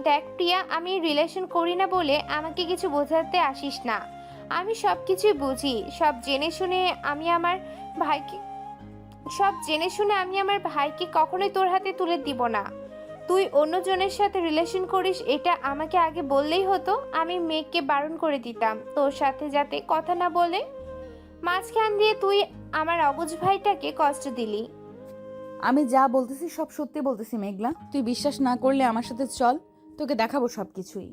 দেখ প্রিয়া, আমি রিলেশন করি না বলে আমাকে কিছু বোঝাতে আসিস না। আমি সব কিছুই বুঝি। সব জেনে শুনে আমি আমার ভাইকে কখনোই তোর হাতে তুলে দিব না। তুই অন্যজনের সাথে রিলেশন করিস এটা আমাকে আগে বললেই হতো। আমি মেঘকে বারণ করে দিতাম তোর সাথে যাতে কথা না বলে। মাঝখান দিয়ে তুই আমার অবুঝ ভাইটাকে কষ্ট দিলি। আমি যা বলতেছি সব সত্যি বলতেছি মেঘলা। তুই বিশ্বাস না করলে আমার সাথে চল, তোকে দেখাবো সবকিছুই।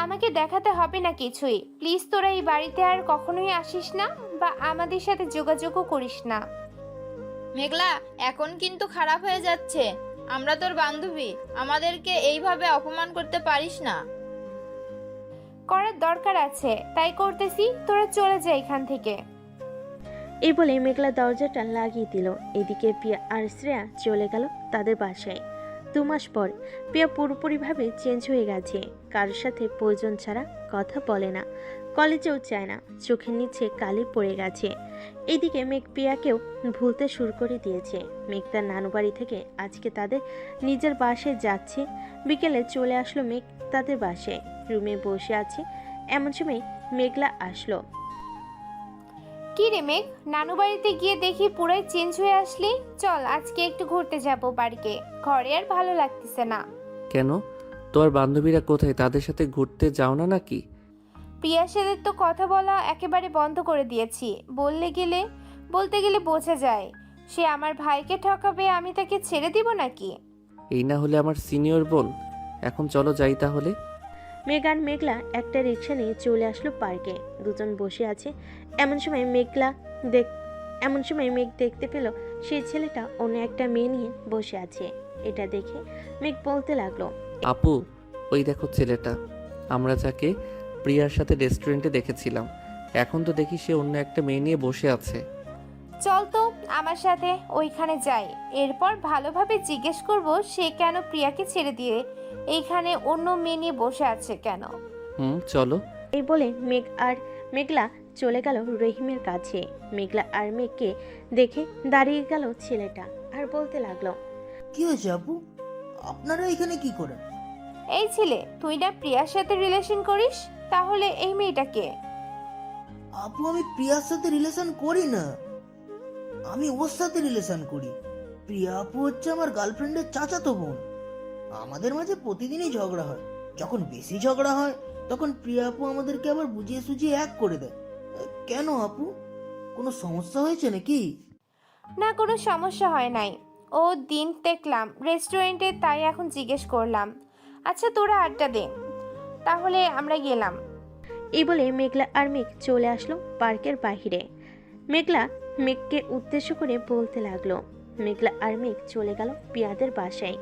আমাকে দেখাতে হবে না কিছুই। প্লিজ তোরা এই বাড়িতে আর কখনোই আসিস না বা আমাদের সাথে যোগাযোগও করিস না। মেঘলা, এখন কিন্তু খারাপ হয়ে যাচ্ছে। আমরা তোর বান্ধবী, আমাদেরকে এইভাবে অপমান করতে পারিস না। করার দরকার আছে তাই করতেছি, তোরা চলে যা এখান থেকে। এই বলে মেঘলা দরজাটা লাগিয়ে দিল। এদিকে পিয়া আর শ্রেয়া চলে গেল তাদের বাসায়। 2 মাস পর পিয়া পুরোপুরিভাবে চেঞ্জ হয়ে গেছে। কারোর সাথে প্রয়োজন ছাড়া কথা বলে না, কলেজেও চায় না, চোখের নিচে কালি পড়ে গেছে। এইদিকে মেঘ পিয়াকেও ভুলতে শুরু করে দিয়েছে। মেঘ তার নানু বাড়ি থেকে আজকে তাদের নিজের বাসায় যাচ্ছে। বিকেলে চলে আসলো মেঘ তাদের বাসায়, রুমে বসে আছে। এমন সময় মেঘলা আসলো। কি রে মেঘ, নানু বাড়িতে গিয়ে দেখি পুরাই চেঞ্জ হয়ে আসলি। চল আজকে একটু ঘুরতে যাব বাড়িতে, ঘরে আর ভালো লাগতেছে না। কেন, তোর বান্ধবীরা কোথায়? তাদের সাথে ঘুরতে যাও না নাকি? প্রিয়ার সাথে তো কথা বলা একেবারে বন্ধ করে দিয়েছি। বলতে গেলে বোঝা যায় সে আমার ভাইকে ঠকাবে, আমি তাকে ছেড়ে দিব নাকি? এই না হলে আমার সিনিয়র বোন। এখন চলো যাই তাহলে। মেঘ আর মেঘলা একটা রিক্সা নিয়ে চলে আসলো পার্কে। দুজন বসে আছে। এমন সময় মেঘ দেখতে পেল সেই ছেলেটা অন্য একটা মেয়ে নিয়ে বসে আছে। এটা দেখে মেঘ বলতে লাগলো, আপু, ওই দেখো ছেলেটা, আমরা যাকে প্রিয়ার সাথে রেস্টুরেন্টে দেখেছিলাম, এখন তো দেখি সে অন্য একটা মেয়ে নিয়ে বসে আছে। চল তো আমার সাথে ওইখানে যাই। এরপর ভালোভাবে জিজ্ঞেস করব সে কেন প্রিয়াকে ছেড়ে দিয়ে এইখানে অন্য মেয়ে নিয়ে বসে আছে কেন। চলো। এই বলে মেঘ আর মেঘলা চলে গেল রহিমের কাছে। মেঘলা আর মেঘকে দেখে দাঁড়িয়ে গেল ছেলেটা আর বলতে লাগলো, কি হয়েছে আপু, আপনারা এখানে কি করেন? এই ছেলে, তুই না প্রিয়ার সাথে রিলেশন করিস, তাহলে এই মেয়েটাকে? আপু, আমি প্রিয়ার সাথে রিলেশন করি না, আমি ওর সাথে রিলেশন করি। প্রিয়া আপু হচ্ছে আমার গার্লফ্রেন্ডের চাচাতো বোন। আমাদের মাঝে প্রতিদিনই ঝগড়া হয়। যখন বেশি ঝগড়া হয় তখন প্রিয়া আপু আমাদেরকে আবার বুঝিয়ে সুঝিয়ে এক করে দেয়। কেন আপু, কোনো সমস্যা হয়েছে নাকি? না, কোনো সমস্যা হয় নাই। ও দিন দেখলাম রেস্টুরেন্টে, তাই এখন জিজ্ঞেস করলাম। আচ্ছা তোরা আড্ডা দে, তাহলে আমরা গেলাম। এই বলে মেঘলা আর মেঘ চলে আসলো পার্কের বাহিরে। মেঘলা মেঘকে উদ্দেশ্য করে বলতে লাগলো। মেঘলা আর মেঘ চলে গেল পিয়াদের বাসায়।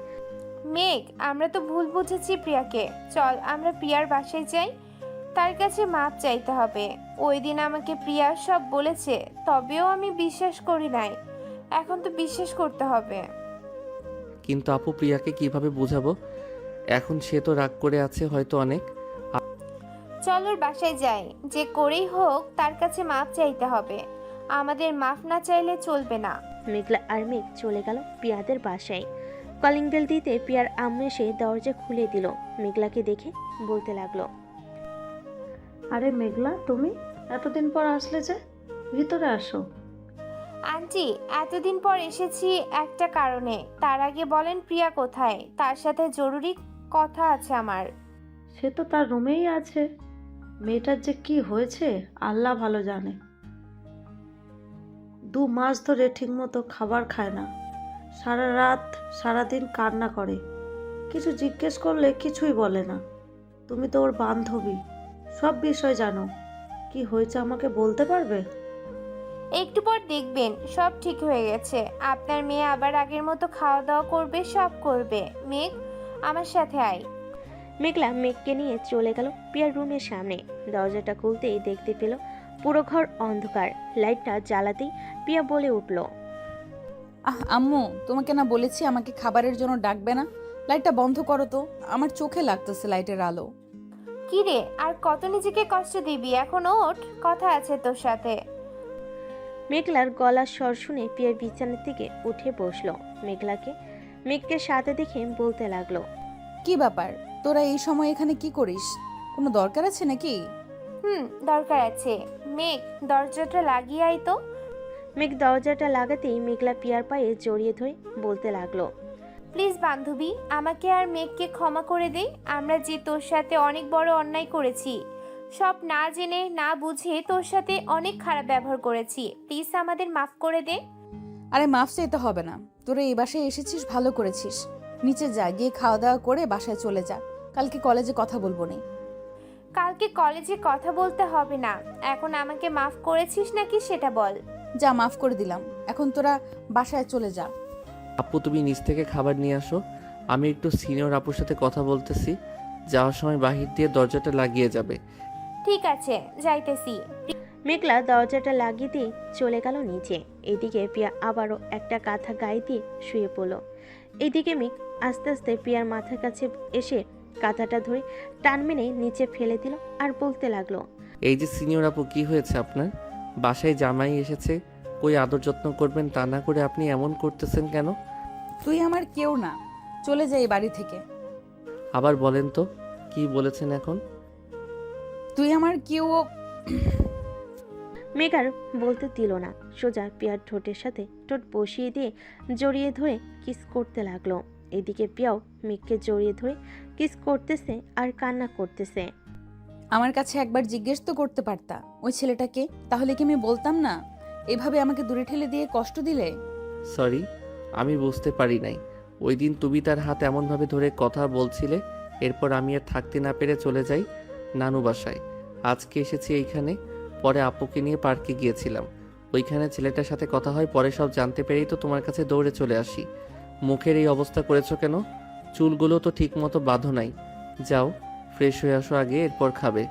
মেঘ, আমরা তো ভুল বুঝেছি প্রিয়াকে। চল আমরা প্রিয়ার বাসায় যাই, তার কাছে মাপ চাইতে হবে। ওই দিন আমাকে প্রিয়া সব বলেছে, তবেও আমি বিশ্বাস করি নাই। এখন তো বিশ্বাস করতে হবে। কিন্তু আপু, প্রিয়াকে কিভাবে বোঝাবো? এখন সে তো রাগ করে আছে হয়তো অনেক। চল ওর বাসায় যাই, যে করেই হোক তার কাছে মাপ চাইতে হবে। আমাদের মাফ না চাইলে চলবে না। মেঘলা আর মেঘ চলে গেল পিয়াদের বাসায়। কলিং বেল দিতে পিয়ার আম্মু এসে দরজা খুলে দিল। মেঘলাকে দেখে বলতে লাগলো, আরে মেঘলা, তুমি এতদিন পর আসলে যে, ভিতরে আসো। আন্টি, এতদিন পর এসেছি একটা কারণে। তার আগে বলেন প্রিয়া কোথায়? তার সাথে জরুরি কথা আছে আমার। সে তো তার রুমেই আছে। মেয়েটার যে কি হয়েছে আল্লাহ ভালো জানে। 2 মাস ধরে ঠিকমতো খাবার খায় না, সারা রাত সারাদিন কান্না করে। কিছু জিজ্ঞেস করলে কিছুই বলে না। তুমি তো ওর বান্ধবী, সব বিষয় জানো। কি হয়েছে আমাকে বলতে পারবে? একটু পর দেখবেন সব ঠিক হয়ে গেছে। আপনার মেয়ে আবার আগের মতো খাওয়া দাওয়া করবে, সব করবে। মেঘ, আমার সাথে আয়। মেঘলা মেঘকে নিয়ে চলে গেল প্রিয়ার রুমের সামনে। দরজাটা খুলতেই দেখতে পেল পুরো ঘর অন্ধকার। লাইটটা জ্বালাতেই প্রিয়া বলে উঠল, আম্মু, তোমাকে না বলেছি আমাকে খাবারের জন্য ডাকবে না? লাইটটা বন্ধ করো তো, আমার চোখে লাগতেছে লাইটের আলো। কি রে, আর কত নিজেকে কষ্ট দিবি? এখন ওঠ, কথা আছে তোর সাথে। মেঘলার গলার স্বর শুনে প্রিয়ার বিছানার থেকে উঠে বসলো। মেঘকে সাথে দেখে বলতে লাগলো, কি ব্যাপার, তোরা এই সময় এখানে কি করিস? কোনো দরকার আছে নাকি? দরকার আছে। মেঘ, দরজাটা লাগিয়ে আয় তো। মেঘ দরজাটা লাগাতেই মেঘলা প্রিয়ার পায়ে জড়িয়ে ধরে বলতে লাগলো, প্লিজ বান্ধবী, আমাকে আর মেঘকে ক্ষমা করে দে। আমরা যে তোর সাথে অনেক বড় অন্যায় করেছি, সব না জেনে না বুঝে তোর সাথে অনেক খারাপ ব্যবহার করেছি। প্লিজ আমাদের মাফ করে দে। আরে মাফ চাইতে হবে না, তোরা এই বাসায় এসেছিস, ভালো করেছিস। নিচে যা, গিয়ে খাওয়া দাওয়া করে বাসায় চলে যা। কালকে কলেজে কথা বলবো না। কালকে কলেজে কথা বলতে হবে না, এখন আমাকে মাফ করেছিস নাকি সেটা বল। যা, মাফ করে দিলাম, এখন তোরা বাসায় চলে যা। আপু, তুমি নিচ থেকে খাবার নিয়ে আসো। আমি একটু সিনিয়র আপুর সাথে কথা বলতেছি। যাওয়ার সময় বাহির দিয়ে দরজাটা লাগিয়ে যাবে। ঠিক আছে, যাইতেছি। মেঘলা দরজাটা লাগিয়ে দিয়ে চলে গেল নিচে। এদিকে প্রিয়া আবারও একটা কাঁথা গায়ে দিয়ে শুয়ে পড়ল। এদিকে মেঘ আস্তে আস্তে প্রিয়ার মাথার কাছে এসে কাঁথাটা ধরে টান মেনে নিচে ফেলে দিল আর বলতে লাগলো, এই যে সিনিয়র আপু, কি হয়েছে আপনার? বাসায় জামাই এসেছে, কই আদর যত্ন করবেন তা না করে আপনি এমন করতেছেন কেন? তুই আমার কেউ না, চলে যাই এই বাড়ি থেকে। আবার বলেন তো, কি বলেছেন এখন? তুই আমার কেউ। মেঘ আর বলতে দিল না, সোজা প্রিয়ার ঠোঁটের সাথে ঠোঁট বসিয়ে দিয়ে জড়িয়ে ধরে কিস করতে লাগলো। এদিকে প্রিয়াও মেঘকে জড়িয়ে ধরে কিস করতেছে আর কান্না করতেছে। আমার কাছে একবার জিজ্ঞেস তো করতে পারতা ওই ছেলেটাকে, তাহলে কি আমি বলতাম না? এভাবে আমাকে দূরে ঠেলে দিয়ে কষ্ট দিলে। সরি, আমি বুঝতে পারি নাই। ওই দিন তুমি তার হাত এমনভাবে ধরে কথা বলছিলে, এরপর আমি আর থাকতে না পেরে চলে যাই নানু বাসায়। আজকে এসেছি এইখানে, পরে আপুকে নিয়ে পার্কে গিয়েছিলাম। ওইখানে ছেলেটার সাথে কথা হয়, পরে সব জানতে পেরেই তো তোমার কাছে দৌড়ে চলে আসি। মুখের এই অবস্থা করেছো কেন? চুলগুলো তো ঠিক মতো বাঁধো নাই। যাও, ফ্রেশ হয়ে আসো আগে, এরপর খাবে।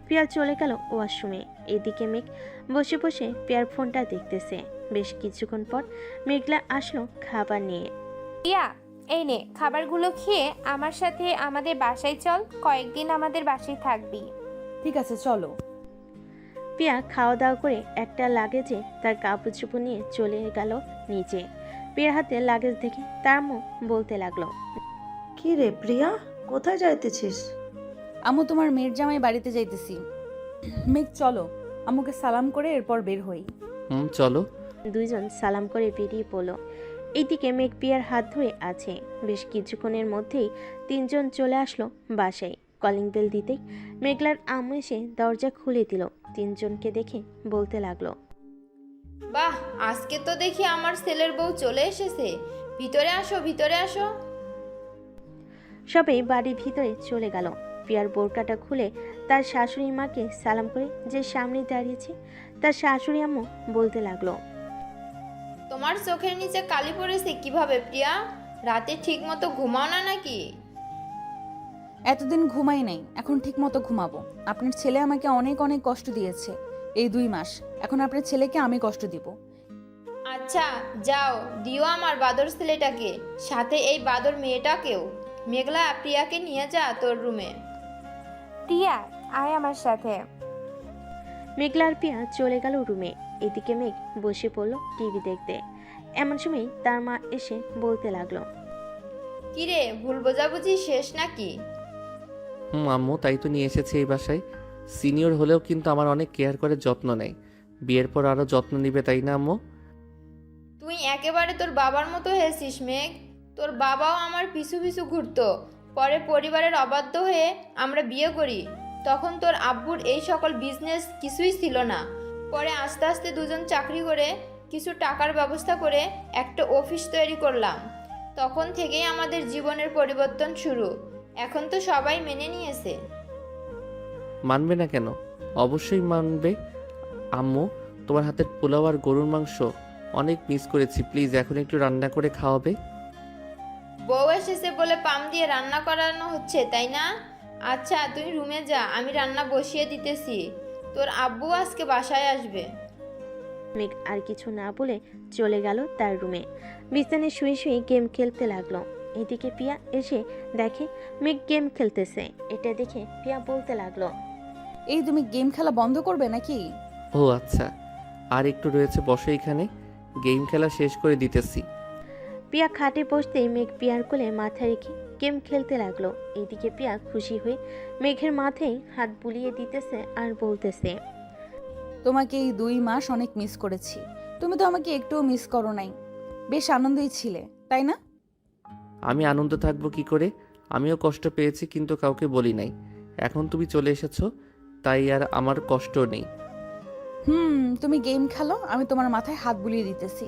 প্রিয়া চলে গেল ওয়াশরুমে। এদিকে মেঘ বসে বসে প্রিয়ার ফোনটা দেখতেছে। বেশ কিছুক্ষণ পর মেঘলা আসলো খাবার নিয়ে। প্রিয়া, এই নে খাবারগুলো খেয়ে আমার সাথে আমাদের বাসায় চল, কয়েকদিন আমাদের বাসায় থাকবি। ঠিক আছে, চলো। প্রিয়া খাওয়া দাওয়া করে একটা লাগেজে তার কাপড় চোপড় নিয়ে চলে গেল নিচে। প্রিয়ার হাতে লাগেজ দেখে তার মুখ বলতে লাগলো, কি রে প্রিয়া, কোথায় যাইতেছিস? আম্মু, তোমার মেয়ের জামাই বাড়িতে যাইতেছি। মেঘ, চলো, আম্মুকে সালাম করে এরপর বের হই। চলো। দুইজন সালাম করে বেরিয়ে পড়ল। এইদিকে মেঘ প্রিয়ার হাত ধরে আছে। বেশ কিছুক্ষণের মধ্যেই তিনজন চলে আসলো বাসায়। কলিং বেল দিতেই মেঘলার আম্মু এসে দরজা খুলে দিল। তিনজনকে দেখে বলতে লাগলো, বাহ, আজকে তো দেখি আমার ছেলের বউ চলে এসেছে। ভিতরে আসো, ভিতরে আসো। সবাই বাড়ির ভিতরে চলে গেল। প্রিয়ার বোরকাটা খুলে তার শাশুড়ি মাকে সালাম করে যে সামনে দাঁড়িয়েছে তার শাশুড়ি আম্মু বলতে লাগলো, তোমার চোখের নিচে কালি পড়েছে কিভাবে প্রিয়া? রাতে ঠিক মতো ঘুমাও না নাকি? এতদিন ঘুমাই নাই, এখন ঠিক মতো ঘুমাবো। আপনার ছেলে আমাকে অনেক অনেক কষ্ট দিয়েছে এই 2 মাস, এখন আপনার ছেলেকে আমি কষ্ট দিব। আচ্ছা যাও, দিও আমার বাদর ছেলেটাকে, সাথে এই বাদর মেয়েটাকেও। মেঘলা, প্রিয়াকে নিয়ে যা তোর রুমে। প্রিয়া, আয় আমার সাথে। মেঘলার প্রিয়া চলে গেল রুমে। এদিকে মেঘ বসে পড়ল টিভি দেখতে। এমন সময় তার মা এসে বলতে লাগলো, কিরে, ভুল বোঝাবুঝি শেষ নাকি? আম্মু, তাই তো নিয়ে এসেছি এই বাসায়। সিনিয়র হলেও কিন্তু আমার অনেক কেয়ার করে, যত্ন নেয়। বিয়ের পর আরও যত্ন নিবে, তাই না আম্মু? একেবারে তোর বাবার মতো হয়েছিস মেঘ। তোর বাবাও আমার পিছু পিছু ঘুরতো, পরে পরিবারের অবাধ্য হয়ে আমরা বিয়ে করি। তখন তোর আব্বুর এই সকল বিজনেস কিছুই ছিল না। পরে আস্তে আস্তে দুজন চাকরি করে কিছু টাকার ব্যবস্থা করে একটা অফিস তৈরি করলাম। তখন থেকেই আমাদের জীবনের পরিবর্তন শুরু। এখন তো সবাই মেনে নিয়েছে। মানবে না কেন? অবশ্যই মানবে। আম্মু, তোমার হাতের পোলাও আর গরুর মাংস অনেক মিস করেছি। প্লিজ এখন একটু রান্না করে খাওয়াবে? বউ এসেছে বলে পাম দিয়ে রান্না করানো হচ্ছে, তাই না? আচ্ছা তুই রুমে যা, আমি রান্না বসিয়ে দিতেছি। তোর আব্বু আজকে বাসায় আসবে। মেঘ আর কিছু না বলে চলে গেল তার রুমে। বিছানায় শুয়ে শুয়ে গেম খেলতে লাগলো। এদিকে পিয়া এসে দেখে মেঘ গেম খেলতেছে। এটা দেখে পিয়া বলতে লাগলো, এই তুমি গেম খেলা বন্ধ করবে নাকি? ও আচ্ছা, আর একটু রয়েছে, বসো এখানে, গেম খেলা শেষ করে দিতেছি। পিয়া খাটে বসতেই মেঘ পিয়ার কোলে মাথা রেখে গেম খেলতে লাগলো। এদিকে পিয়া খুশি হয়ে মেঘের মাথায় হাত বুলিয়ে দিতেছে আর বলতেছে, তোমাকে এই 2 মাস অনেক মিস করেছি। তুমি তো আমাকে একটুও মিস করো নাই। বেশ আনন্দেই ছিলে, তাই না? আমি আনন্দ থাকবো কি করে? আমিও কষ্ট পেয়েছি, কিন্তু কাউকে বলি নাই। এখন তুমি চলে এসেছো, তাই আর আমার কষ্ট নেই। তুমি গেম খেলো, আমি তোমার মাথায় হাত বুলিয়ে দিতেছি।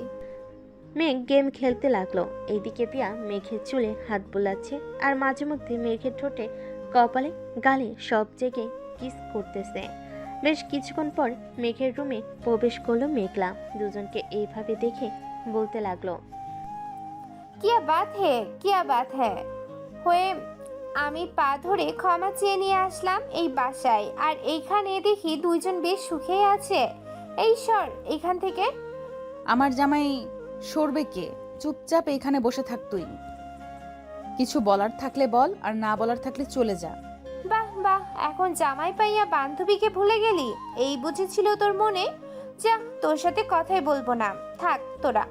মেঘ গেম খেলতে লাগলো। এইদিকে পিয়া মেঘের চুলে হাত বোলাচ্ছে আর মাঝে মধ্যে মেঘের ঠোঁটে, কপালে, গালে সব জায়গায় কিস করতেছে। বেশ কিছুক্ষণ পর মেঘের রুমে প্রবেশ করলো মেঘলা। দুজনকে এইভাবে দেখে বলতে লাগলো, কিয়া বাত হ্যাঁ হয়ে আমি পা ধরে ক্ষমা চেয়ে নিয়ে আসলাম এই বাসায়, আর এইখানে দেখি দুইজন বেশ সুখেই আছে। এই সর এখান থেকে। আমার জামাই সরবে কে? চুপচাপ এখানে বসে থাক তুই। কিছু বলার থাকলে বল, আর না বলার থাকলে চলে যা। বাহ বাহ, এখন জামাই পাইয়া বান্ধবীকে ভুলে গেলি, এই বুঝেছিল তোর মনে? যা, তোর সাথে কথাই বলবো না, থাক তোরা,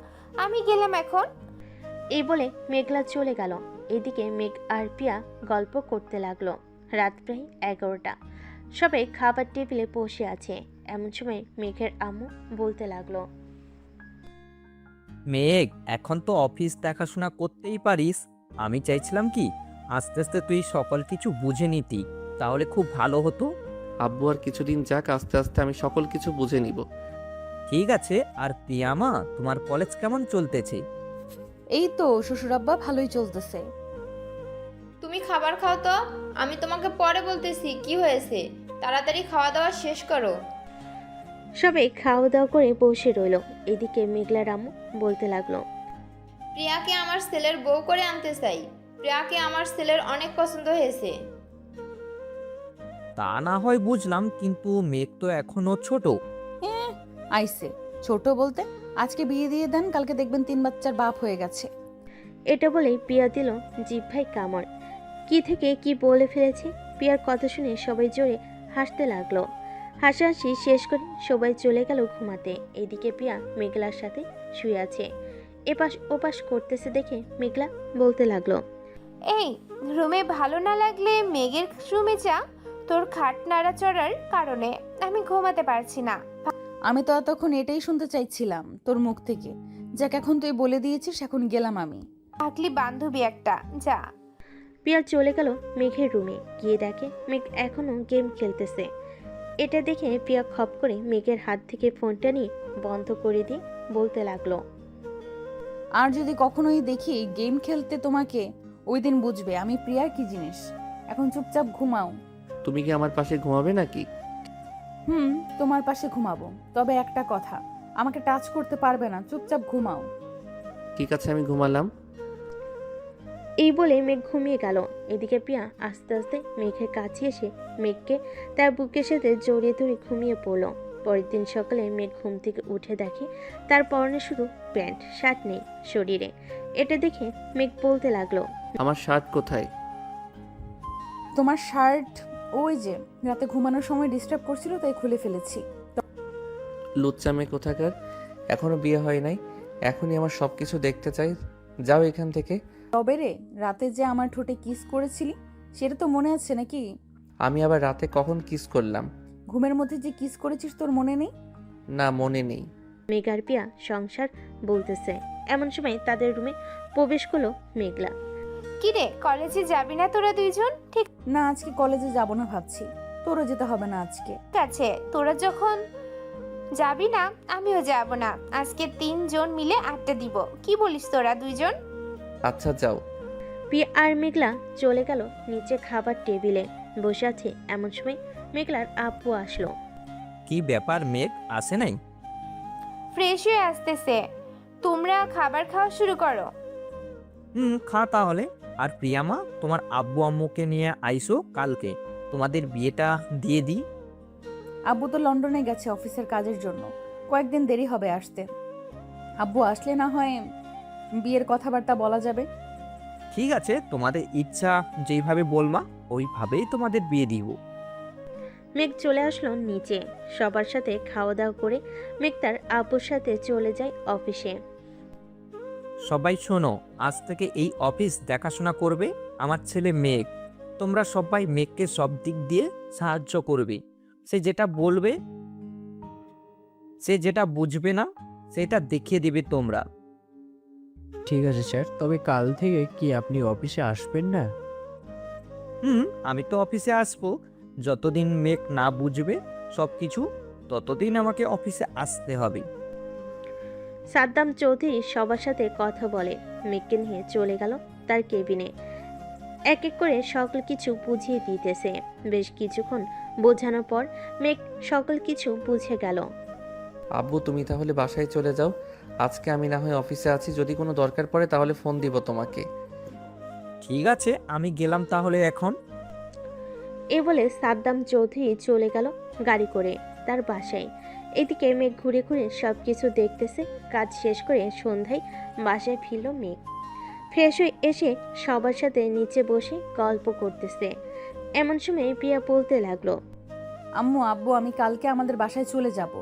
আমি গেলাম এখন। এই বলে মেঘলা চলে গেল। এদিকে মেঘ আর পিয়া গল্প করতে লাগলো। রাত প্রায় 11টা। সবাই খাবার টেবিলে বসে আছে। এমন সময় মেঘের আম্মু বলতে লাগলো, মেঘ, এখন তো অফিস দেখাশোনা করতেই পারিস। আমি চাইছিলাম কি আস্তে আস্তে তুই সকল কিছু বুঝে নিতি, তাহলে খুব ভালো হতো। আব্বু আর কিছুদিন যাক, আস্তে আস্তে আমি সকল কিছু বুঝে নিব। ঠিক আছে। আর প্রিয়ামা, তোমার কলেজ কেমন চলতেছে? এই তো শ্বশুরাব্বা, ভালোই চলতেছে। তুমি খাবার খাও তো, আমি তোমাকে পরে বলতেছি কি হয়েছে। তাড়াতাড়ি খাওয়া দাওয়া শেষ করো। সবাই খাওয়া দাওয়া করে বসে রইল। এদিকে মেঘলার আম্মু বলতে লাগলো, প্রিয়াকে আমার ছেলের বউ করে আনতে চাই। প্রিয়াকে আমার ছেলের অনেক পছন্দ হয়েছে। তা না হয় বুঝলাম, কিন্তু মেঘ তো এখনো ছোট। আইসে ছোট বলতে, আজকে বিয়ে দিয়ে দেন, কালকে দেখবেন 3 বাচ্চার বাপ হয়ে গেছে। এটা বলেই পিয়া দিল জিহ্বায় কামড়। কি থেকে কি বলে ফেলেছে। পিয়ার কথা শুনে সবাই জোরে হাসতে লাগলো। হাসাহাসি শেষ করে সবাই চলে গেল ঘুমাতে। এদিকে পিয়া মেঘলার সাথে শুয়ে আছে। এপাশ ওপাশ করতেছে দেখে মেঘলা বলতে লাগলো, এই রুমে ভালো না লাগলে মেঘের রুমে যা, তোর খাট নাড়াচড়ার কারণে আমি ঘুমাতে পারছি না। আমি তো এতক্ষণ এটাই শুনতে চাইছিলাম তোর মুখ থেকে। যাক, এখন তুই বলে দিয়েছিস, এখন গেলাম আমি। থাকলি বান্ধবী একটা, যা। পিয়া চলে গেল মেঘের রুমে। গিয়ে দেখে মেঘ এখনো গেম খেলতেছে। এটা দেখে পিয়া খপ করে মেঘের হাত থেকে ফোনটা নিয়ে বন্ধ করে দিয়ে বলতে লাগলো, আর যদি কখনোই দেখি গেম খেলতে তোমাকে, ওই দিন বুঝবে আমি প্রিয়ার কি জিনিস। এখন চুপচাপ ঘুমাও। তুমি কি আমার পাশে ঘুমাবে নাকি? তোমার পাশে ঘুমাবো, তবে একটা কথা, আমাকে টাচ করতে পারবে না। চুপচাপ ঘুমাও। ঠিক আছে, আমি ঘুমালাম। এই বলে মেঘ ঘুমিয়ে গেল। এদিকে পিয়া আস্তে আস্তে মেঘের কাছে এসে মেঘকে তার বুকের সাথে জড়িয়ে ধরে ঘুমিয়ে পড়ল। পরের দিন সকালে মেঘ ঘুম থেকে উঠে দেখে তার পরনে শুধু প্যান্ট, শার্ট নেই শরীরে। এটা দেখে মেঘ বলতে লাগলো, আমার শার্ট কোথায়? তোমার শার্ট ওই যে রাতে ঘুমানোর সময় ডিস্টার্ব করছিল, তাই খুলে ফেলেছি। লুচ্চা মেয়ে কোথাকার, এখনো বিয়ে হয় নাই, এখনই আমার সব কিছু দেখতে চাই। যাও এখান থেকে। তবে রে, রাতে যে আমার ঠোঁটে কিস করেছিলি, সেটা তো মনে আছে নাকি? আমি আবার রাতে কখন কিস করলাম? ঘুমের মধ্যে যে কিস করেছিস, তোর মনে নেই? না, মনে নেই। মেঘ আর পিয়া সংসার বলতেছে। এমন সময় তাদের রুমে প্রবেশ করলো মেঘলা। কি রে, কলেজে যাবি না তোরা দুইজন? ঠিক না, আজকে কলেজে যাব না ভাবছি। তোরও যেতে হবে না আজকে। আছে, তোরা যখন যাবি না আমিও যাব না। আজকে 3 জন মিলে আড্ডা দিব। কি বলিস তোরা দুইজন? আচ্ছা যাও। পিয়া আর মেঘলা চলে গেল নিচে খাবার টেবিলে বসে আছে। এমন সময় মেঘলার আব্বু আসলো। কি ব্যাপার, মেঘ আসে নাই? ফ্রেশ হয়ে আসতেছে, তোমরা খাবার খাওয়া শুরু করো। খা তাহলে। আর প্রিয়ামা, তোমার আব্বু আম্মুকে নিয়ে আইসো কালকে, তোমাদের বিয়েটা দিয়ে দিই। আব্বু তো লন্ডনে গেছে অফিসের কাজের জন্য, কয়েকদিন দেরি হবে আসতে। আব্বু আসলে না হয় বিয়ের কথাবার্তা বলা যাবে। ঠিক আছে, তোমাদের ইচ্ছা যেইভাবে বলবা ওইভাবেই তোমাদের বিয়ে দিব। মেঘ চলে আসলো নিচে। সবার সাথে খাওয়া দাওয়া করে মেঘ তার আব্বুর সাথে চলে যায় অফিসে। সবাই শোনো, আজ থেকে এই অফিস দেখাশোনা করবে আমার ছেলে মেঘ। তোমরা সবাই মেঘকে সব দিক দিয়ে সাহায্য করবে। সে যেটা বলবে, সে যেটা বুঝবে না সেটা দেখিয়ে দেবে তোমরা। ঠিক আছে স্যার, তবে কাল থেকে কি আপনি অফিসে আসবেন না? আমি তো অফিসে আসবো, যতদিন মেঘ না বুঝবে সব কিছু ততদিন আমাকে অফিসে আসতে হবে। সাদ্দাম চৌধুরী সবার সাথে কথা বলে মেঘকে নিয়ে চলে গেল তার কেবিনে। এক এক করে সকল কিছু বুঝিয়ে দিতেছে। বেশ কিছুক্ষণ বোঝানোর পর মেঘ সকল কিছু বুঝে গেল। আব্বু তুমি তাহলে বাসায় চলে যাও, আজকে আমি না হয় অফিসে আছি, যদি কোনো দরকার পড়ে তাহলে ফোন দিব তোমাকে। ঠিক আছে, আমি গেলাম তাহলে এখন। এ বলে সাদ্দাম চৌধুরী চলে গেল গাড়ি করে তার বাসায়। এদিকে মেঘ ঘুরে ঘুরে সব কিছু দেখতেছে। কাজ শেষ করে সন্ধ্যায় বাসায় ফিরল মেঘ। ফ্রেশ হয়ে এসে সবার সাথে নিচে বসে গল্প করতেছে। এমন সময় প্রিয়া বলতে লাগলো, আম্মু আব্বু আমি কালকে আমাদের বাসায় চলে যাব।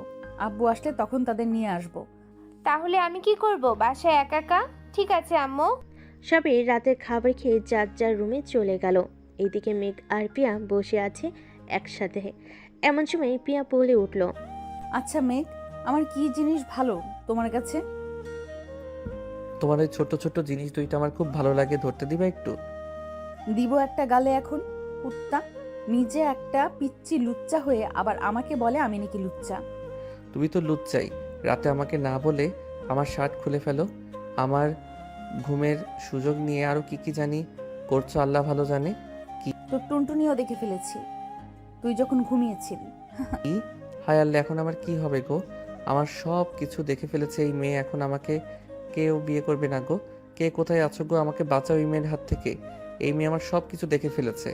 আব্বু আসলে তখন তাদের নিয়ে আসব। তাহলে আমি কি করব বাসায় একা একা? ঠিক আছে আম্মু। সবাই রাতের খাবার খেয়ে যার যার রুমে চলে গেল। এইদিকে মেঘ আর প্রিয়া বসে আছে একসাথে। এমন সময় প্রিয়া বলে উঠল, আচ্ছা মেঘ, আমার কি জিনিস ভালো তোমার কাছে? তোমার ওই ছোট ছোট জিনিস দুইটা আমার খুব ভালো লাগে, ধরতে দিবা একটু? দিব একটা গালে এখন। কুত্তা, নিজে একটা পিচ্চি লুচ্চা হয়ে আবার আমাকে বলে আমি নাকি লুচ্চা। তুমি তো লুচ্চাই, রাতে আমাকে না বলে আমার শার্ট খুলে ফেলো, আমার ঘুমের সুযোগ নিয়ে আরো কি কি জানি করছো আল্লাহ ভালো জানে। তোর টুনটুনিও দেখে ফেলেছি তুই যখন ঘুমিয়েছিলি। কি হায় আল্লাহ, এখন আমার কি হবে গো? আমার সব কিছু দেখে ফেলেছে এই মেয়ে, এখন আমাকে কেউ বিয়ে করবে না গো। কে কোথায় আছো গো, আমাকে বাঁচাও এই মেয়ের হাত থেকে। এই মেয়ে আমার সব কিছু দেখে ফেলেছে।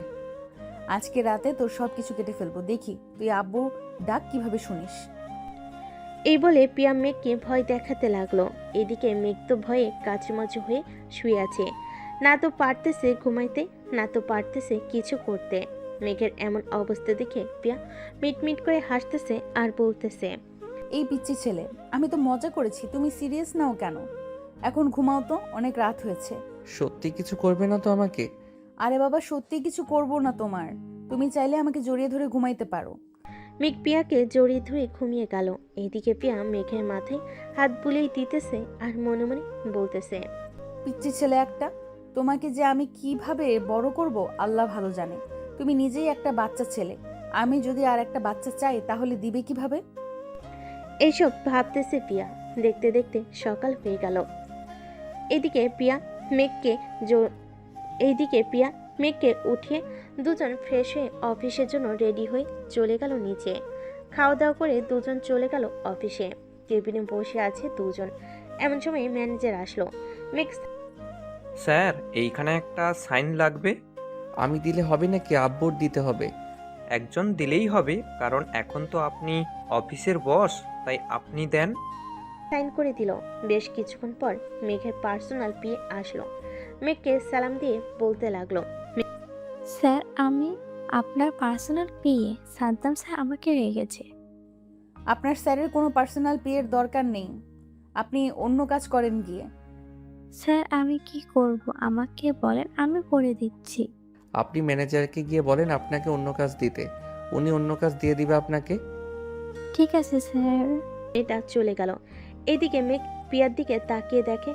আজকে রাতে তোর সব কিছু কেটে ফেলবো, দেখি তুই আব্বু ডাক কিভাবে শুনিস। এই বলে প্রিয়া মেঘকে ভয় দেখাতে লাগলো। এদিকে মেঘ তো ভয়ে কাচুমাচু হয়ে শুয়ে আছে। না তো পারতেছে ঘুমাইতে, না তো পারতেছে কিছু করতে। মেঘের এমন অবস্থা দেখে প্রিয়া মিটমিট করে হাসতেছে আর বলতেছে, এই পিচ্চি ছেলে, আমি তো মজা করেছি, তুমি সিরিয়াস নাও কেন? এখন ঘুমাও তো, অনেক রাত হয়েছে। সত্যি কিছু করবে না তো আমাকে? আরে বাবা, সত্যি কিছু করব না তোমার, তুমি চাইলে আমাকে জড়িয়ে ধরে ঘুমাইতে পারো। মেঘ প্রিয়াকে জড়িয়ে ধরে ঘুমিয়ে গেল। এইদিকে প্রিয়া মেঘের মাথায় হাত বুলিয়ে দিতেছে আর মনে মনে বলতেছে, পিচ্চি ছেলে একটা, তোমাকে যে আমি কিভাবে বড় করব আল্লাহ ভালো জানে। তুমি নিজেই একটা বাচ্চা ছেলে, আমি যদি আর একটা বাচ্চা চাই তাহলে দিবে কিভাবে? এইসব ভাবতেছে প্রিয়া। দেখতে দেখতে সকাল হয়ে গেল। এদিকে প্রিয়া মেঘকে উঠিয়ে দুজন ফ্রেশ হয়ে অফিসের জন্য রেডি হয়ে চলে গেল নিচে। খাওয়া দাওয়া করে দুজন চলে গেল অফিসে। কেবিনে বসে আছে দুজন। এমন সময় ম্যানেজার আসলো। মেঘ, স্যার এইখানে একটা সাইন লাগবে। আমি দিলে হবে নাকি আব্বুর দিতে হবে? একজন দিলেই হবে, কারণ এখন তো আপনি অফিসের বস, তাই আপনি দেন। সাইন করে দিল। বেশ কিছুক্ষণ পর মেঘের পার্সোনাল পিএ আসলো। মেঘকে সালাম দিয়ে বলতে লাগলো, স্যার আমি আপনার পার্সোনাল পিএ, সাদ্দাম স্যার আমাকে রেখেছে। আপনার স্যারের কোনো পার্সোনাল পিএর দরকার নেই, আপনি অন্য কাজ করেন গিয়ে। স্যার আমি কি করব আমাকে বলেন, আমি করে দিচ্ছি। আপনি ম্যানেজারকে গিয়ে বলেন আপনাকে অন্য কাজ দিতে, উনি অন্য কাজ দিয়ে দিবে আপনাকে। ঠিক আছে স্যার। এটা চলে গেল। এদিকে মেঘ পিয়ার দিকে তাকিয়ে দেখে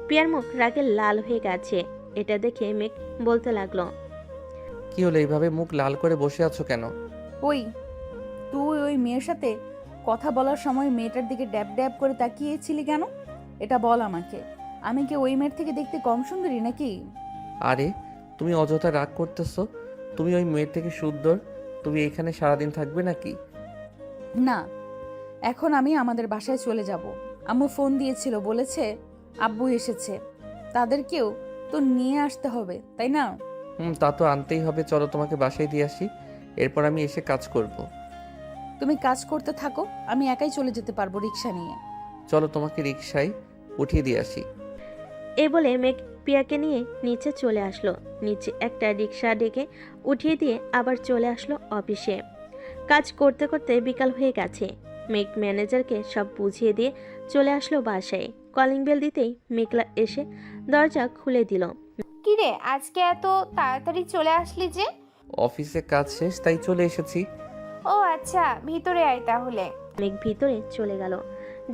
পিয়ার মুখ রাগে লাল হয়ে গেছে। এটা দেখে মেঘ বলতে লাগলো, কি হলো, এইভাবে মুখ লাল করে বসে আছো কেন? ওই তুই ওই মেয়ের সাথে কথা বলার সময় মেয়েটার দিকে ড্যাব ড্যাব করে তাকিয়েছিলি কেন? এটা বল আমাকে। আমি কি ওই মেয়ের থেকে দেখতে কম সুন্দরী নাকি? আরে তুমি অযথা রাগ করতেছো। তুমি ওই মেয়ের থেকে সুন্দর। তুমি এখানে সারাদিন থাকবে নাকি? না, এখন আমি আমাদের বাসায় চলে যাব। আম্মু ফোন দিয়েছিল, বলেছে আব্বু এসেছে, তাদেরকেও তো নিয়ে আসতে হবে, তাই না? তা তো আনতেই হবে। চলো তোমাকে বাসায় দিয়ে আসি, এরপর আমি এসে কাজ করব। তুমি কাজ করতে থাকো, আমি একাই চলে যেতে পারবো রিক্সা নিয়ে। চলো তোমাকে রিক্সায় উঠিয়ে দিয়ে আসি। এই বলে মেঘ পিয়াকে নিয়ে নিচে চলে আসলো। নিচে একটা রিক্সা ডেকে উঠিয়ে দিয়ে আবার চলে আসলো অফিসে। কাজ করতে করতে বিকাল হয়ে গেছে। মেঘ ম্যানেজারকে সব বুঝিয়ে দিয়ে চলে আসলো বাসায়। কলিং বেল দিতেই মেঘলা এসে দরজা খুলে দিল। কিরে আজকে এত তাড়াতাড়ি চলে আসলি যে? অফিসে কাজ শেষ, তাই চলে এসেছি। ও আচ্ছা, ভিতরে আয় তাহলে। মেঘ ভিতরে চলে গেল।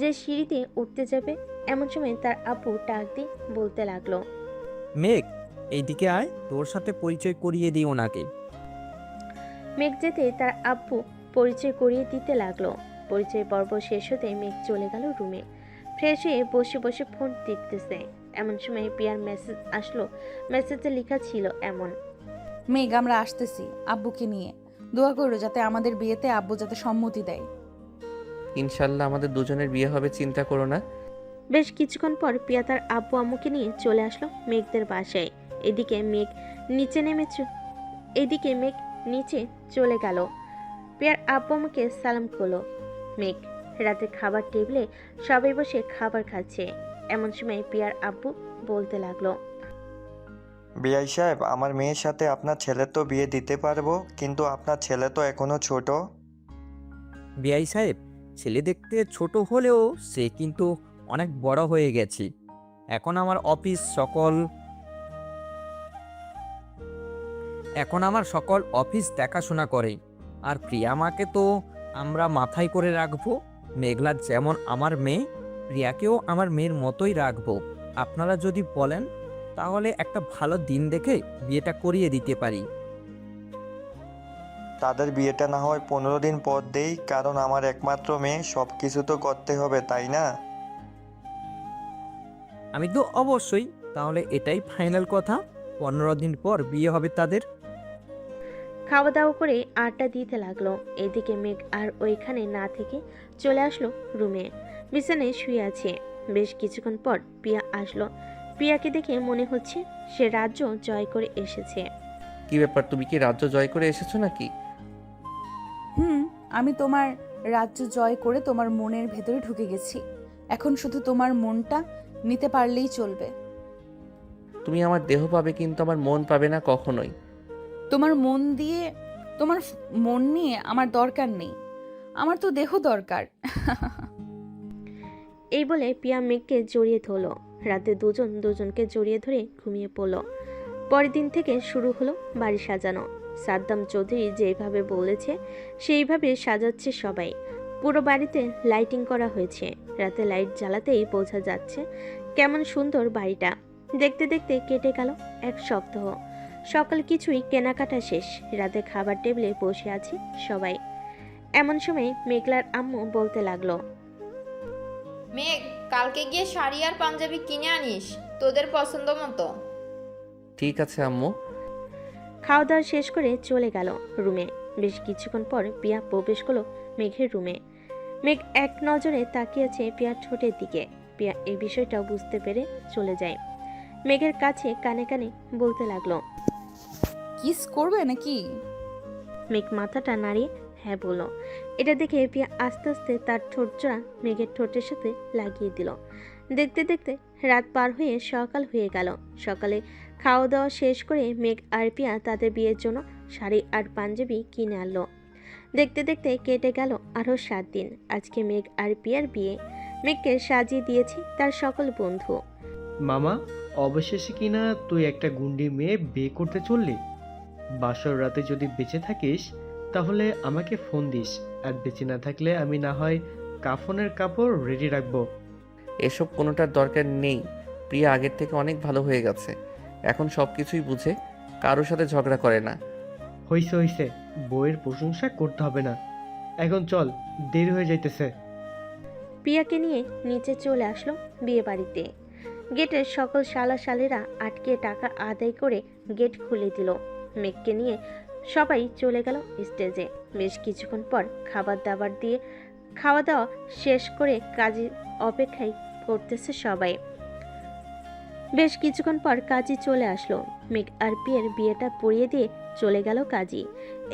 যে সিঁড়িতে উঠতে যাবে এমন সময় তার আপু ডাক দিয়ে বলতে লাগলো, মেঘ এইদিকে আয়, তোর সাথে পরিচয় করিয়ে দিই ওনাকে। মেঘ যেতে তার আব্বু পরিচয় করিয়ে দিতে লাগলো। পরিচয় পর্ব শেষ হতে মেঘ চলে গেল রুমে। ফ্রেশ হয়ে বসে বসে ফোন টিপতেছে। এমন সময় পিয়ার মেসেজ আসলো। মেসেজে লেখা ছিল এমন, মেঘ, আমরা আসতেছি আব্বুকে নিয়ে। দোয়া করো যাতে আমাদের বিয়েতে আব্বু যাতে সম্মতি দেয়। ইনশাল্লাহ আমাদের দুজনের বিয়ে হবে, চিন্তা করো না। বেশ কিছুক্ষণ পর পিয়া তার আব্বু আম্মুকে নিয়ে চলে আসলো মেঘদের বাসায়। এদিকে মেঘ নিচে চলে গেল। পিয়ার আব্বু আম্মুকে সালাম করলো। মেঘ রাতে খাবার টেবিলে সবাই বসে খাবার খাচ্ছে। এমন সময় পিয়ার আব্বু বলতে লাগলো, বিআই সাহেব, আমার মেয়ের সাথে আপনার ছেলের তো বিয়ে দিতে পারবো, কিন্তু আপনার ছেলে তো এখনো ছোট। বিআই সাহেব, ছেলে দেখতে ছোট হলেও সে কিন্তু অনেক বড় হয়ে গেছে। এখন আমার সকল অফিস দেখাশোনা করে। আর প্রিয়ামাকে তো আমরা মাথায় করে রাখবো। মেঘলা যেমন আমার মেয়ে, প্রিয়াকেও আমার মেয়ের মতোই রাখবো। আপনারা যদি বলেন তাহলে একটা ভালো দিন দেখে বিয়েটা করিয়ে দিতে পারি। তাদের বিয়েটা না হয় 15 দিন পর দেই, কারণ আমার একমাত্র মেয়ে, সব কিছু তো করতে হবে, তাই না? আমি তো অবশ্যই, তাহলে এটাই ফাইনাল কথা, 15 দিন পর বিয়ে হবে তাদের। খাওয়া দাওয়া করে আড্ডা দিতে লাগলো। এদিকে মেঘ আর ওইখানে না থেকে চলে আসলো রুমে। বিছানায় শুয়ে আছে। বেশ কিছুক্ষণ পর পিয়া আসলো। পিয়াকে দেখে মনে হচ্ছে সে রাজ্য জয় করে এসেছে। কি ব্যাপার, তুমি কি রাজ্য জয় করে এসেছো নাকি? আমি তোমার রাজ্য জয় করে তোমার মনের ভেতরে ঢুকে গেছি। এখন শুধু তোমার মনটা নিতে পারলেই চলবে। তুমি আমার দেহ পাবে, কিন্তু আমার মন পাবে না কখনোই। তোমার মন নিয়ে আমার দরকার নেই, আমার তো দেহ দরকার। এই বলে পিয়া মেঘকে জড়িয়ে ধরলো। রাতে দুজনকে জড়িয়ে ধরে ঘুমিয়ে পড়লো। পরের দিন থেকে শুরু হলো বাড়ি সাজানো। সাদ্দাম চৌধুরী যেভাবে বলেছে সেইভাবে সাজাচ্ছে সবাই। পুরো বাড়িতে লাইটিং করা হয়েছে। রাতে লাইট জ্বালাতেই বোঝা যাচ্ছে কেমন সুন্দর বাড়িটা। দেখতে দেখতে কেটে গেল এক সপ্তাহ। সকাল কিছুই কেনাকাটা শেষ। রাতে খাবার টেবিলে বসে আছি সবাই। এমন সময় মেঘলার আম্মু বলতে লাগলো, মেঘ, কালকে গিয়ে শাড়ি আর পাঞ্জাবি কিনে আনিস তোদের পছন্দ মতো। ঠিক আছে আম্মু। খাওয়া দাওয়া শেষ করে চলে গেল রুমে। বেশ কিছুক্ষণ পর পিয়া প্রবেশ করলো মেঘের রুমে। মেঘ এক নজরে তাকিয়েছে পিয়ার ঠোঁটের দিকে। পিয়া এই বিষয়টা বুঝতে পেরে চলে যায়। মেঘের কাছে কানে কানে বলতে লাগলো, কিস করবে নাকি? মেঘ মাথাটা নাড়িয়ে হ্যাঁ বলল। এটা দেখে পিয়া আস্তে আস্তে তার ঠোঁট জোড়া মেঘের ঠোঁটের সাথে লাগিয়ে দিল। দেখতে দেখতে রাত পার হয়ে সকাল হয়ে গেল। সকালে খাওয়া দাওয়া শেষ করে মেঘ আর পিয়া তাদের বিয়ের জন্য শাড়ি আর পাঞ্জাবি কিনে আনলো। দেখতে দেখতে কেটে গেল আরও 7 দিন। আজকে মেঘ আর পিয়ার বিয়ে। মেঘকে সাজিয়ে দিয়েছে তার সকল বন্ধু। মামা, অবশেষে কিনা তুই একটা গুন্ডি মেয়ে বিয়ে করতে চললি। বাসর রাতে যদি বেঁচে থাকিস তাহলে আমাকে ফোন দিস, আর বেঁচে না থাকলে আমি না হয় কাফনের কাপড় রেডি রাখবো। এসব কোনোটার দরকার নেই। প্রিয়া আগের থেকে অনেক ভালো হয়ে গেছে। এখন সব কিছুই বুঝে, কারোর সাথে ঝগড়া করে না। হইছে হইছে, বইয়ের প্রশংসা করতে হবে না। এখন চল, দেরি হয়ে যাইতেছে। প্রিয়াকে নিয়ে নিচে চলে আসলো বিয়ে বাড়িতে। গেটের সকল শালা-শালিরা আটকে টাকা আদায় করে গেট খুলে দিল। মেঘকে নিয়ে সবাই চলে গেল স্টেজে। বেশ কিছুক্ষণ পর খাওয়া দাওয়া শেষ করে কাজী অপেক্ষায় করতেছে সবাই। বেশ কিছুক্ষণ পর কাজী চলে আসলো। মেঘ আর পিয়ার বিয়েটা পড়িয়ে দিয়ে চলে গেল কাজী।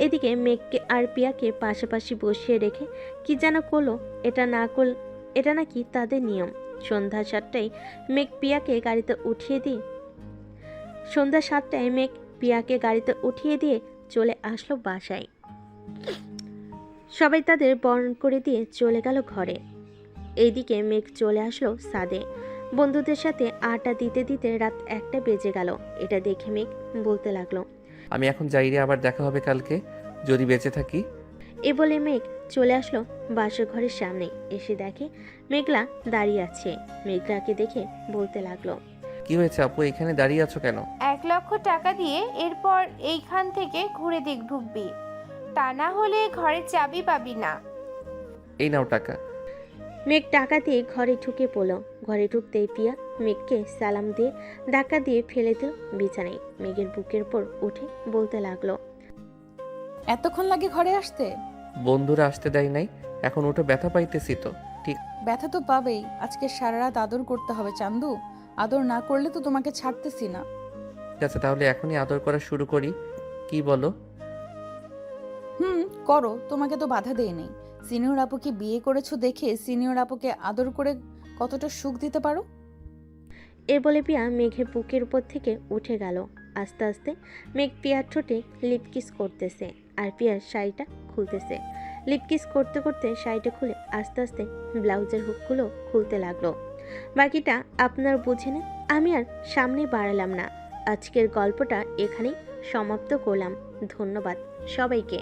এদিকে মেঘকে আর পিয়াকে পাশাপাশি বসিয়ে রেখে কি যেন করলো। এটা নাকি তাদের নিয়ম। সন্ধ্যা 7টায় মেঘ পিয়াকে গাড়িতে উঠিয়ে দিয়ে চলে আসলো বাসায়। সবাই তাদের বরণ করে দিয়ে চলে গেল ঘরে। এইদিকে মেঘ চলে আসলো ছাদে। বন্ধুদের সাথে আড্ডা দিতে দিতে রাত 1টা বেজে গেল। এটা দেখে মেঘ বলতে লাগলো, আমি এখন যাই রে, আবার দেখা হবে কালকে যদি বেঁচে থাকি। এ বলে মেঘ চলে আসলো বাসর ঘরের সামনে। এসে দেখে মেঘলা দাঁড়িয়ে আছে। মেঘলাকে দেখে বলতে লাগলো, কি হয়েছে আপু, এখানে দাঁড়িয়ে আছো কেন? 1 লক্ষ টাকা দিয়ে এরপর এইখান থেকে ঘুরে ঢুকবি, তা না হলে ঘরের চাবি পাবি না। এই নাও টাকা। মেঘ টাকা দিয়ে ঘরে ঢুকে পড়ল। ঘরে ঢুকতেই পিয়া মেঘকে সালাম দিয়ে ধাক্কা দিয়ে ফেলে দিল বিছানায়। মেঘের বুকের উপর উঠে বলতে লাগলো, এতক্ষণ লাগে ঘরে আসতে? বন্ধুরা আসতে দেয় নাই, এখন ওটা ব্যথা পাইতেছি তো। ঠিক ব্যথা তো পাবেই। আজকে সারা রাত আদর করতে হবে চান্দু। আদর না করলে তো তোমাকে ছাড়তেছি না। আছে, তাহলে এখনই আদর করা শুরু করি, কি বলো? করো, তোমাকে তো বাধা দেয় নেই। সিনিয়র আপুকে বিয়ে করেছো দেখে সিনিয়র আপুকে আদর করে কতটা সুখ দিতে পারো। এ বলে পিয়া মেঘের বুকের উপর থেকে উঠে গেল। আস্তে আস্তে মেঘ পিয়ার ঠোঁটে লিপকিস করতেছে আর পিয়ার শাড়িটা খুলতেছে। লিপকিস করতে করতে শাড়িটা খুলে আস্তে আস্তে ব্লাউজের হুকগুলো খুলতে লাগলো। বাকিটা আপনার বুঝে নেন, আমি আর সামনে বাড়ালাম না। আজকের গল্পটা এখানেই সমাপ্ত করলাম। ধন্যবাদ সবাইকে।